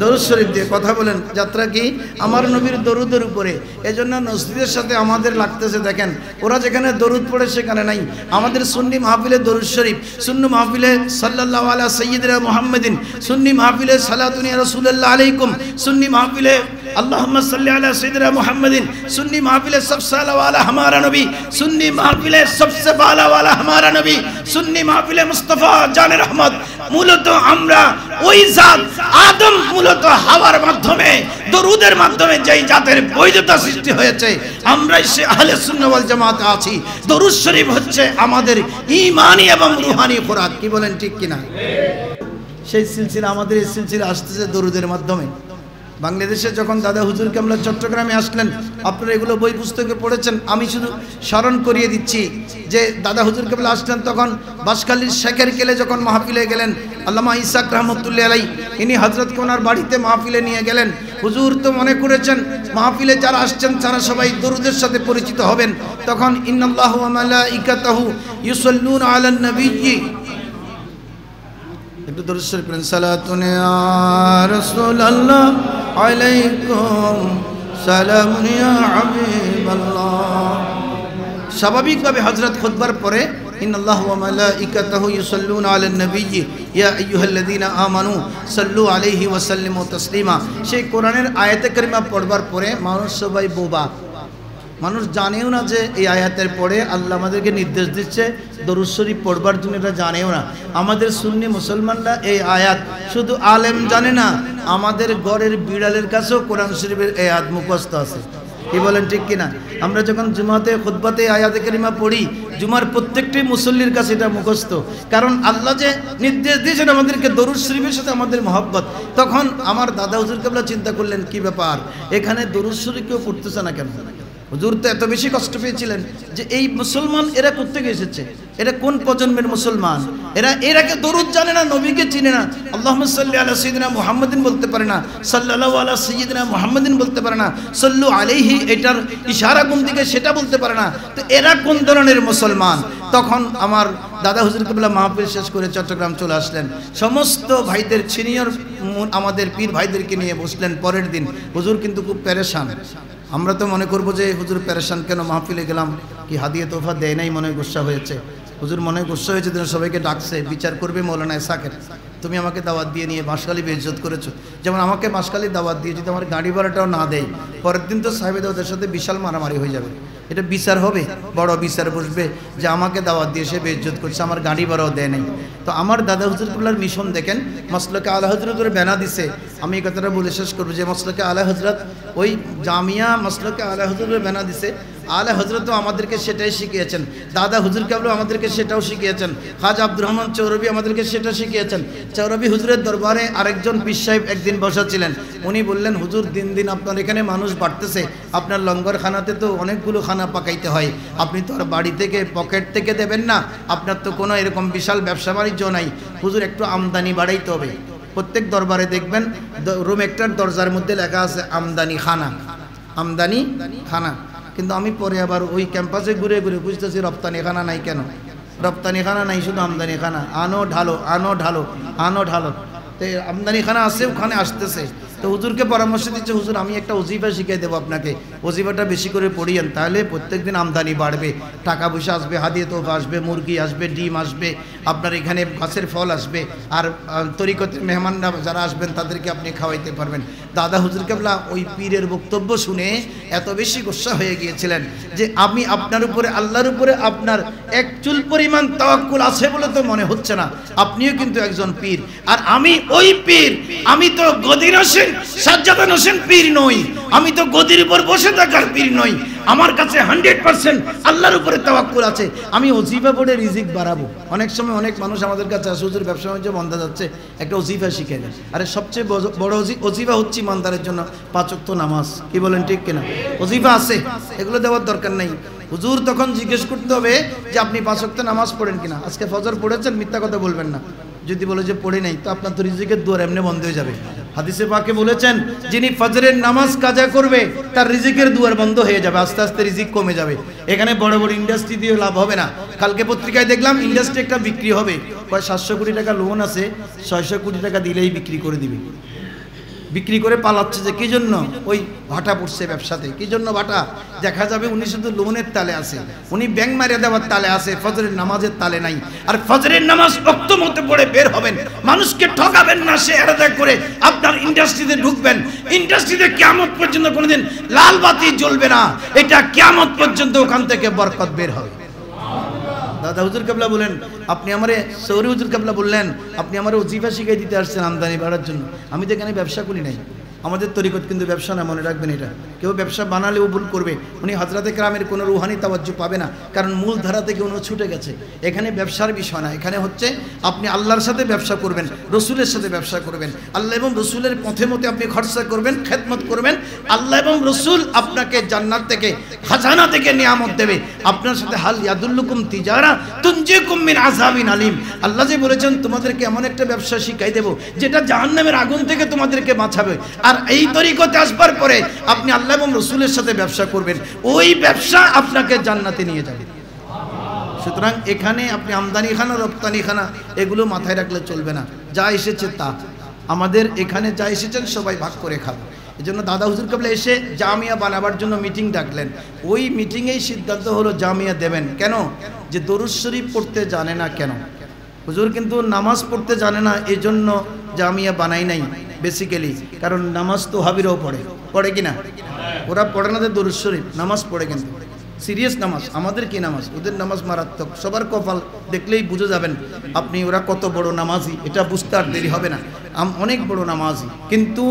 দরুদ শরীফ দিয়ে। কথা বলেন যাত্রা কি? আমার নবীর দরুদের উপরে। এজন্য নসরীদের সাথে আমাদের লাগতেছে, দেখেন ওরা যেখানে দরুদ পড়ে সেখানে নাই। আমাদের সুন্নি মাহফিলে দরুদ শরীফ, সুন্নি মাহফিলে সাল্লাল্লাহু আলা সাইয়্যিদিনা মুহাম্মাদিন, সুন্নি মাহফিলে সালাতুন ইয়া রাসূলুল্লাহ আলাইকুম, সুন্নি মাহফিলে আল্লাহুম্মা সাল্লি আলা সাইয়্যিদিনা মুহাম্মাদিন, সুন্নি মাহফিলে সবসে আলা ওয়ালা হামারা নবী, সুন্নি মাহফিলে সবসে বালা ওয়ালা হামারা নবী, সুন্নি মাহফিলে মুস্তাফা জানে রহমত। মূলত আমরা ওই জাত আদম মূলত হাওয়ার মাধ্যমে দরুদের মাধ্যমে যেই জাতের বৈধতা সৃষ্টি হয়েছে, আমরাই সে আহলে সুন্নাহ ওয়াল জামাতে আছি। দরুদ শরীফ হচ্ছে আমাদের ঈমানি এবং রূহানি খোরাক। কি বলেন ঠিক কিনা? সেই সিলসিলা আমাদের এই সিলসিলা আসতেছে দরুদের মাধ্যমে। বাংলাদেশে যখন দাদা হুজুর কেবলা চট্টগ্রামে আসলেন, আপনারা এগুলো বই পুস্তকে পড়েছেন, আমি শুধু স্মরণ করিয়ে দিচ্ছি যে দাদা হুজুর কেবলা আসলেন তখন বাঁশখালীর শেখের কেলে যখন মাহফিলে গেলেন, আল্লামা ইসাক রহমতুল্লাহ আলাই ইনি হযরতকে ওনার বাড়িতে মাহফিলে নিয়ে গেলেন। হুজুর তো মনে করেছেন মাহফিলে যারা আসছেন তারা সবাই দরুদের সাথে পরিচিত হবেন। তখন ইন্নাল্লাহু ওয়া মালাইকাতাহু ইউসাল্লুনা আলান নবিয়্যি, একটু দরুদ শরীফ পড়েন, সালাতুন ইয়া রাসূলুল্লাহ আলাইকুম সালামুন ইয়া হাবিবাল্লাহ। স্বাভাবিকভাবে হযরত খুতবার পরে ইন্নাল্লাহু ওয়া মালাইকাতাহু ইউসাল্লুনা আলান নবিয়্যি ইয়া আইয়ুহাল্লাযীনা আমানু সাল্লু আলাইহি ওয়া সাল্লিমু তাসলিমা। সেই কোরআনের আয়াতে কারিমা পড়বার পরে মানুষ সবাই বোবা, মানুষ জানেও না যে এই আয়াতের পরে আল্লাহ আমাদেরকে নির্দেশ দিচ্ছে দরুদ শরীফ পড়বার জন্য, এটা জানেও না। আমাদের সুন্নি মুসলমানরা এই আয়াত শুধু আলেম জানে না, আমাদের ঘরের বিড়ালের কাছেও কোরআন শরীফের এই আয়াত মুখস্থ আছে। কি বলেন ঠিক কিনা? আমরা যখন জুমাতে খুতবাতে আয়াতে কারিমা পড়ি, জুমার প্রত্যেকটি মুসল্লির কাছে এটা মুখস্থ, কারণ আল্লাহ যে নির্দেশ দিয়েছেন আমাদেরকে দরুদ শরীফের সাথে আমাদের মহব্বত। তখন আমার দাদা হুজুর কেবলা চিন্তা করলেন কি ব্যাপার, এখানে দরুদ শরীফ কেউ পড়তেছে না কেন? হুজুর তো এত বেশি কষ্ট পেয়েছিলেন যে এই মুসলমান এরা কোত্থেকে এসেছে, এরা কোন প্রজন্মের মুসলমান, এরাকে দরুদ জানে না, নবীকে চিনে না, আল্লাহুম্মা সাল্লি আলা সাইয়্যিদিনা মুহাম্মাদিন বলতে পারে না, সাল্লাল্লাহু আলা সাইয়্যিদিনা মুহাম্মাদিন বলতে পারে না, সাল্লু আলাইহি এটার ইশারা কোন দিকে সেটা বলতে পারে না, তো এরা কোন ধরনের মুসলমান? তখন আমার দাদা হুজুর কেবলা মাহফিল শেষ করে চট্টগ্রাম চলে আসলেন, সমস্ত ভাইদের সিনিয়র আমাদের পীর ভাইদেরকে নিয়ে বসলেন। পরের দিন হুজুর কিন্তু খুব পেরেশান। আমরা তো মনে করবো যে হুজুর পেরেশান কেন, মাহফিলে গেলাম কি হাদিয়া তোফা দেয় নাই, মনে হয় গুসা হয়েছে। হুজুর মনে হয় গুসা হয়েছে, সবাইকে ডাকছে, বিচার করবে মৌলানা ইসাকের। তুমি আমাকে দাওয়াত দিয়ে নিয়ে বাঁশখালী বেইজ্জত করেছো, যেমন আমাকে বাঁশখালী দাওয়াত দিয়ে যদি আমার গাড়ি ভাড়াটাও না দেয়, পরের দিন তো সাহেবেদ ওদের সাথে বিশাল মারামারি হয়ে যাবে। এটা বিচার হবে, বড় বিচার বসবে যে আমাকে দাওয়াত দিয়ে সে বেইজ্জত করছে, আমার গাড়ি ভাড়াও দেয় নাই। তো আমার দাদা হুজুরুল্লাহর মিশন দেখেন, মাসলাকে আলা হযরত করে ব্যানা দিছে। আমি এই কথাটা বলে শেষ করবো যে মাসলাকে আলা হযরত ওই জামিয়া মাসলাকে আলা হযরত ব্যানা দিছে, আলে হজরতও আমাদেরকে সেটাই শিখিয়েছেন, দাদা হুজুর কেবলও আমাদেরকে সেটাও শিখিয়েছেন, খাজা আব্দুর রহমান চৌরবি আমাদেরকে সেটা শিখিয়েছেন। চৌরবি হুজুরের দরবারে আরেকজন পীর সাহেব একদিন বসা ছিলেন, উনি বললেন হুজুর দিন দিন আপনার এখানে মানুষ বাড়তেছে, আপনার লঙ্গরখানাতে তো অনেকগুলো খানা পাকাইতে হয়, আপনি তো আর বাড়ি থেকে পকেট থেকে দেবেন না, আপনার তো কোনো এরকম বিশাল ব্যবসা বাণিজ্য নাই, হুজুর একটু আমদানি বাড়াইতে হবে। প্রত্যেক দরবারে দেখবেন রুম একটার দরজার মধ্যে লেখা আছে আমদানি খানা, আমদানি খানা। কিন্তু আমি পরে আবার ওই ক্যাম্পাসে ঘুরে ঘুরে বুঝতেছি রপ্তানি খানা নাই। কেন রপ্তানি খানা নাই, শুধু আমদানি খানা, আনো ঢালো আনো ঢালো আনো ঢালো। তো আমদানি খানা আছে, ওখানে আসতেছে। তো হুজুরকে পরামর্শ দিচ্ছে, হুজুর আমি একটা ওজিফা শিখিয়ে দেবো আপনাকে, ওজিফাটা বেশি করে পড়িয়েন, তাহলে প্রত্যেকদিন আমদানি বাড়বে, টাকা পয়সা আসবে, হাদিয়া তোফা আসবে, মুরগি আসবে, ডিম আসবে, আপনার এখানে গাছের ফল আসবে, আর তরিকতের মেহমানরা যারা আসবেন তাদেরকে আপনি খাওয়াইতে পারবেন। দাদা হুজুর কেবলা ওই পীরের বক্তব্য শুনে এত বেশি গুসা হয়ে গিয়েছিলেন যে আমি আপনার উপরে, আল্লাহর উপরে আপনার এক চুল পরিমাণ তাওয়াক্কুল আছে বলে তো মনে হচ্ছে না, আপনিও কিন্তু একজন পীর, আর আমি ওই পীর, আমি তো গদির হোসেন সাজ্জাদ হোসেন পীর নই, আমি তো গদির উপর বসে থাকার পীর নই, আমার কাছে 100% আল্লাহর উপরে তাওয়াক্কুল আছে, আমি ওজিফা পড়ে রিজিক বাড়াবো। অনেক সময় অনেক মানুষ আমাদের কাছে আসে, হুজুর ব্যবসা বাণিজ্য বন্ধ যাচ্ছে, একটা ওজিফা শিখে দেন। আরে সবচেয়ে বড় ওজিফা হচ্ছে ইমানদারের জন্য 5 ওয়াক্ত নামাজ, কি বলেন ঠিক কিনা? ওজিফা আছে, এগুলো দেওয়ার দরকার নেই। হুজুর তখন জিজ্ঞেস করতে হবে যে আপনি 5 ওয়াক্ত নামাজ পড়েন কিনা, আজকে ফজর পড়েছেন, মিথ্যা কথা বলবেন না। যদি বলে যে পড়ে নাই, তো আপনার তো রিজিকের দুয়ার এমনি বন্ধ হয়ে যাবে। হাদিসে পাকে বলেছেন যিনি ফজরের নামাজ কাজা করবে তার রিজিকের দুয়ার বন্ধ হয়ে যাবে, আস্তে আস্তে রিজিক কমে যাবে। এখানে বড় বড় ইন্ডাস্ট্রি দিয়ে লাভ হবে না। কালকে পত্রিকায় দেখলাম ইন্ডাস্ট্রি একটা বিক্রি হবে, 700 কোটি টাকা লোন আছে, 600 কোটি টাকা দিলেই বিক্রি করে দিবে। বিক্রি করে পালাচ্ছে যে কি জন্য? ওই ভাটা পড়ছে ব্যবসাতে। কি জন্য ভাটা? দেখা যাবে উনি শুধু লোনের তালে আছে, উনি ব্যাংক মারিয়ে দেওয়ার তালে আছে, ফজরের নামাজের তালে নাই। আর ফজরের নামাজ ওয়াক্ত মতো পড়ে বের হবেন, মানুষকে ঠকাবেন না, সে এরাদা করে আপনার ইন্ডাস্ট্রিতে ঢুকবেন। ইন্ডাস্ট্রিতে কিয়ামত পর্যন্ত কোনোদিন লাল বাতি জ্বলবে না, এটা কিয়ামত পর্যন্ত ওখান থেকে বরকত বের হবে। দাদা হুজুর কেবলা বলেন, আপনি আমারে সৌরি হুজুর কেবলা বললেন আপনি আমার ওজিফা শিখিয়ে দিতে আসছেন আমদানি বাড়ার জন্য। আমি তো এখানে ব্যবসা করি নাই, আমাদের তরিকত কিন্তু ব্যবসা না, মনে রাখবেন এটা। কেউ ব্যবসা বানালেও ভুল করবে, উনি হযরতে কেরামের কোনো রুহানি তাওয়াজ্জু পাবে না, কারণ মূল ধারা থেকে উনি ছুটে গেছে। এখানে ব্যবসার বিষয় না, এখানে হচ্ছে আপনি আল্লাহর সাথে ব্যবসা করবেন, রসুলের সাথে ব্যবসা করবেন, আল্লাহ এবং রসুলের পথে মতে আপনি খরচা করবেন, খেদমত করবেন, আল্লাহ এবং রসুল আপনাকে জান্নাত থেকে, খাজানা থেকে নিয়ামত দেবে। আপনার সাথে হাল ইয়াদুল্লুকুম তিজারা তুনজিকুম মিন আযাবিন আলিম। আল্লাহ যে বলেছেন তোমাদেরকে এমন একটা ব্যবসা শিখাই দেব যেটা জাহান্নামের আগুন থেকে তোমাদেরকে বাঁচাবে। আর এই তরিকতে আসবার পরে আপনি আল্লাহ এবং রসুলের সাথে ব্যবসা করবেন, ওই ব্যবসা আপনাকে জান্নাতে নিয়ে যাবে। সুতরাং এখানে আপনি আমদানি খানা রপ্তানি খানা এগুলো মাথায় রাখলে চলবে না। যা এসেছে তা আমাদের এখানে, যা এসেছেন সবাই ভাগ করে খাবো। এই জন্য দাদা হুজুর কেবলা এসে জামিয়া বানাবার জন্য মিটিং ডাকলেন। ওই মিটিংয়েই সিদ্ধান্ত হলো জামিয়া দেবেন। কেন? যে দরুদ শরীফ পড়তে জানে না। কেন? হুজুর কিন্তু নামাজ পড়তে জানে না, এই জন্য জামিয়া বানাই নাই বেসিক্যালি। কারণ নামাজ তো ওহাবিরাও পড়ে কি না? ওরা পড়ে না, দরুদ শরীফ নামাজ পড়ে, কিন্তু সিরিয়াস নামাজ। আমাদের কি নামাজ, ওদের নামাজ মারাত্মক। সবার কপাল দেখলেই বুঝে যাবেন আপনি ওরা কত বড় নামাজি, এটা বুঝতে আর দেরি হবে না। অনেক বড় নামাজি, কিন্তু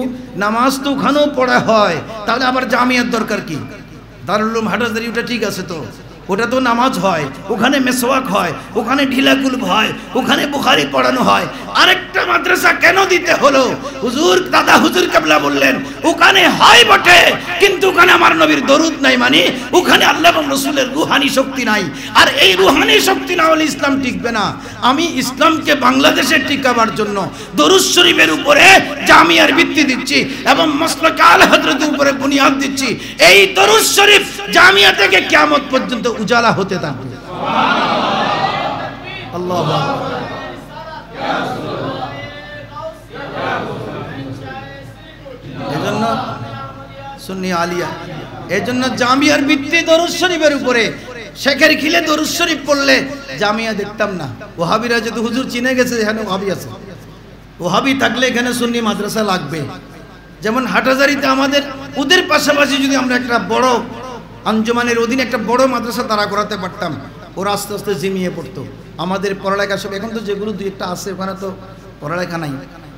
নামাজ তো ওখানেও পড়া হয়, তাহলে আবার জামিয়ার দরকার কি? দারুল উলুম হাটহাজারী ওটা ঠিক আছে তো, ওটা তো নামাজ হয়, ওখানে মেসওয়াক হয়, ওখানে ঢিলাকুল হয়, ওখানে বুখারী পড়ানো হয়। আরেকটা মাদ্রাসা কেন দিতে হলো? হুজুর, দাদা হুজুর কেবলা বললেন ওখানে হয় বটে, কিন্তু ওখানে আমার নবীর দরুদ নাই, মানে ওখানে আল্লাহ এবং রসুলের রুহানি শক্তি নাই। আর এই রুহানি শক্তি না হলে ইসলাম টিকবে না। আমি ইসলামকে বাংলাদেশে টিকাবার জন্য দরুদ শরীফের উপরে জামিয়ার ভিত্তি দিচ্ছি এবং মাসলাক আলে হযরতের উপরে বুনিয়াদ দিচ্ছি। এই দরুদ শরীফ জামিয়া থেকে কিয়ামত পর্যন্ত উজালা হতে থাকবে। আল্লাহু আকবার। এজন্য সুন্নি আলিয়া, এজন্য জামিয়ার ভিত্তি দরুদ শরীফের উপরে। শেখের খিলে দরুদ শরীফ পড়লে জামিয়া দেখতাম না। ওহাবিরা যদি হুজুর চিনে গেছে এখানে ওহাবি আছে, ওহাবি থাকলে এখানে সুন্নি মাদ্রাসা লাগবে। যেমন হাটহাজারীতে আমাদের, ওদের পাশাপাশি যদি আমরা একটা বড় আঞ্জুমানের অধীনে একটা বড় মাদ্রাসা তারা করাতে পারতাম, ওরা আস্তে আস্তে জিমিয়ে পড়তো। আমাদের পড়ালেখা সব, এখন তো যেগুলো দুই একটা আছে ওখানে তো পড়ালেখা নাই।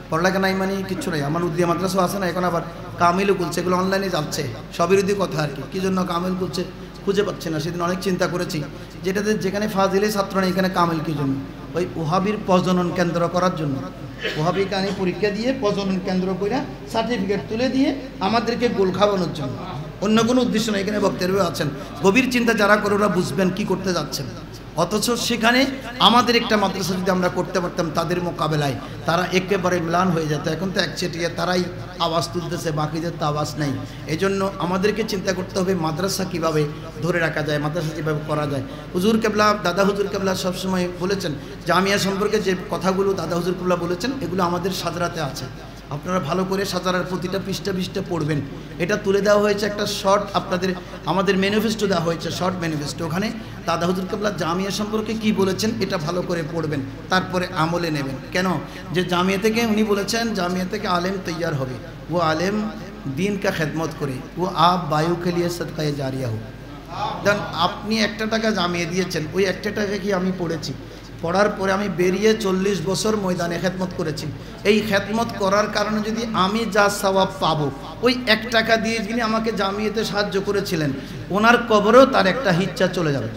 পড়ালেখা নাই মানে কিচ্ছু নাই। আমার উদ্দিয়া মাদ্রাসাও আছে না, এখন আবার কামিলও খুলছে, এগুলো অনলাইনে যাচ্ছে, সবিরোধী কথা আর কি। কী জন্য কামিল খুলছে? খুঁজে পাচ্ছি না। সেদিন অনেক চিন্তা করেছি, যেটাতে যেখানে ফাজিলে ছাত্র নেই এখানে কামেল কি জন্য? ওই ওহাবির প্রজনন কেন্দ্র করার জন্য। ওহাবি কানে পরীক্ষা দিয়ে প্রজনন কেন্দ্র করে সার্টিফিকেট তুলে দিয়ে আমাদেরকে গোল খাওয়ানোর জন্য, অন্য কোনো উদ্দেশ্য নেই। এখানে বক্তব্য আছেন, গভীর চিন্তা যারা করে ওরা বুঝবেন কি করতে যাচ্ছেন। অথচ সেখানে আমাদের একটা মাদ্রাসা যদি আমরা করতে পারতাম, তাদের মোকাবেলায় তারা একেবারে ম্লান হয়ে যেত। এখন তো একচেটিয়া তারাই আওয়াজ তুলতেছে, বাকিদের তো আওয়াজ নেই। এই জন্য আমাদেরকে চিন্তা করতে হবে মাদ্রাসা কিভাবে ধরে রাখা যায়, মাদ্রাসা কীভাবে করা যায়। হুজুর কেবলা, দাদা হুজুর কেবলা সবসময় বলেছেন জামিয়া সম্পর্কে যে কথাগুলো দাদা হুজুর কেবলা বলেছেন, এগুলো আমাদের সাজরাতে আছে। আপনারা ভালো করে সাজারার প্রতিটা পৃষ্ঠা পড়বেন। এটা তুলে দেওয়া হয়েছে একটা শর্ট, আমাদের ম্যানিফেস্টো দেওয়া হয়েছে, শর্ট ম্যানিফেস্টো। ওখানে দাদা হুজুর কেবলা জামিয়া সম্পর্কে কি বলেছেন এটা ভালো করে পড়বেন, তারপরে আমলে নেবেন। কেন? যে জামিয়া থেকে উনি বলেছেন জামিয়া থেকে আলেম তৈয়ার হবে, ও আলেম দিন কা খেদমত করে, ও আপ বায়ু কে লিয়ে সদকায়ে জারিয়া হোক। দেন আপনি 1 টাকা জামিয়ে দিয়েছেন, ওই 1 টাকা কি আমি পড়েছি, পড়ার পরে আমি বেরিয়ে 40 বছর ময়দানে খেদমত করেছি। এই খেদমত করার কারণে যদি আমি যা সওয়াব পাবো, ওই 1 টাকা দিয়ে যিনি আমাকে জামিয়াতে সাহায্য করেছিলেন ওনার কবরেও তার একটা হিচ্ছা চলে যাবে।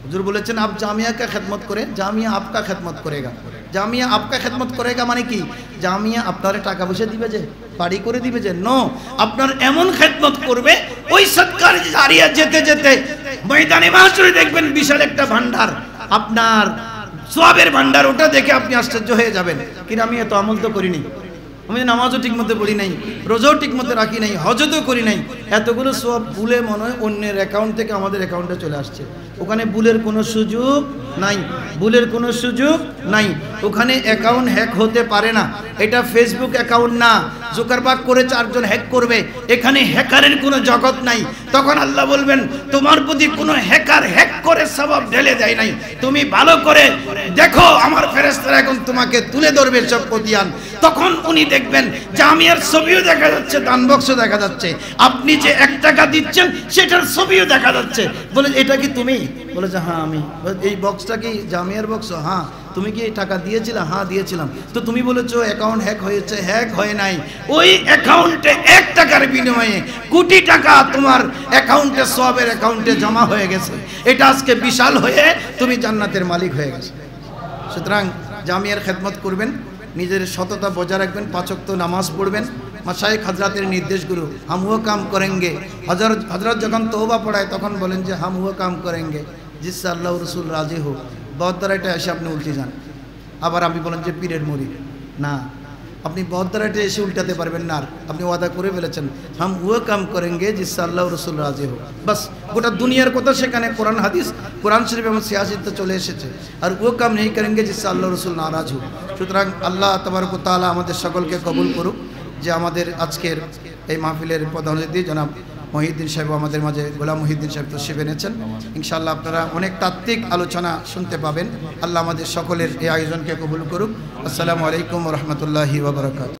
হুজুর বলেছেন আপ জামিয়া কা খেদমত করে, জামিয়া আপকা খেদমত করেগা। জামিয়া আপকা খেদমত করেগা মানে কি? জামিয়া আপনার টাকা পয়সা দিবে যে, বাড়ি করে দিবে যে? নো, আপনার এমন খেদমত করবে ওই সদকার জারিয়া যেতে যেতে ময়দানে মাহশরে দেখবেন বিশাল একটা ভান্ডার, আপনার সওয়াবের ভান্ডার। ওটা দেখে আপনি আশ্চর্য হয়ে যাবেন, কিন্তু আমি এত আমল তো করিনি, আমি নামাজও ঠিক মতো পড়ি নাই, রোজাও ঠিক মতো রাখি নাই, হজও তো করি নাই। এতগুলো সওয়াব ভুলে মনে হয় অন্যের অ্যাকাউন্ট থেকে আমাদের অ্যাকাউন্টে চলে আসছে। ওখানে ভুলের কোনো সুযোগ নাই, ভুলের কোনো সুযোগ নাই। ওখানে অ্যাকাউন্ট হ্যাক হতে পারে না। এটা ফেসবুক অ্যাকাউন্ট না, জুকারবার্গ করে 4 জন হ্যাক করবে, এখানে হ্যাকারের কোনো জগৎ নাই। তখন আল্লাহ বলবেন তোমার প্রতি কোনো হ্যাকার হ্যাক করে সওয়াব ঢেলে দেয় নাই, তুমি ভালো করে দেখো, আমার ফেরেশতারা এখন তোমাকে তুলে ধরবে সব প্রতিয়ান। তখন উনি দেখবেন জামিয়ার ছবিও দেখা যাচ্ছে, দান বক্স দেখা যাচ্ছে, আপনি যে 1 টাকা দিচ্ছেন সেটার ছবিও দেখা যাচ্ছে। বলে এটা কি তুমি? বলে যে হ্যাঁ আমি। এই বক্সটা কি জামিয়ার বক্স? হ্যাঁ। তুমি কি টাকা দিয়েছিলে? হ্যাঁ দিয়েছিলাম। তো তুমি বলেছো অ্যাকাউন্ট হ্যাক হয়েছে। হ্যাক হয় নাই, ওই অ্যাকাউন্টে 1 টাকার বিনিময়ে কোটি টাকা তোমার অ্যাকাউন্টে, সওয়াবের অ্যাকাউন্টে জমা হয়ে গেছে। এটা আজকে বিশাল হয়ে তুমি জান্নাতের মালিক হয়ে গেছে। সুতরাং জামিয়ার খেদমত করবেন, নিজের সততা বজায় রাখবেন, 5 ওয়াক্ত নামাজ পড়বেন, মাশায়েখ হযরতের নির্দেশগুলো হাম হুয়া কাম করেंगे। হযরত যখন তওবা পড়ায় তখন বলেন যে হাম হুয়া কাম করেंगे জিসসে আল্লাহ রসুল রাজি হোক। বদদারাইটা এসে আপনি উল্টে যান। আবার আপনি বলেন যে পীরের মুরিদ না, আপনি বদদারাইটা এসে উল্টাতে পারবেন না। আপনি ওয়াদা করে ফেলেছেন হাম হুয়া কাম করেंगे জিসসে আল্লাহ রসুল রাজি হোক। বাস, গোটা দুনিয়ার কথা সেখানে কোরআন হাদিস, কোরআন শরীফ এবং সিয়াসিতে চলে এসেছে। আর ও কাম নেই করেंगे জিসসে আল্লাহ রসুল নারাজ হোক। সুতরাং আল্লাহ তাবারক ওয়া তাআলা আমাদের সকলকে কবুল করুক। যে আমাদের আজকের এই মাহফিলের প্রধান অতিথি জনাব মহিউদ্দিন সাহেব আমাদের মাঝে, গোলাম মহিউদ্দিন সাহেব তশরিফ এনেছেন। ইনশাআল্লাহ আপনারা অনেক তাত্ত্বিক আলোচনা শুনতে পাবেন। আল্লাহ আমাদের সকলের এই আয়োজনকে কবুল করুক। আসসালামু আলাইকুম ওয়া রাহমাতুল্লাহি ওয়া বারাকাতুহু।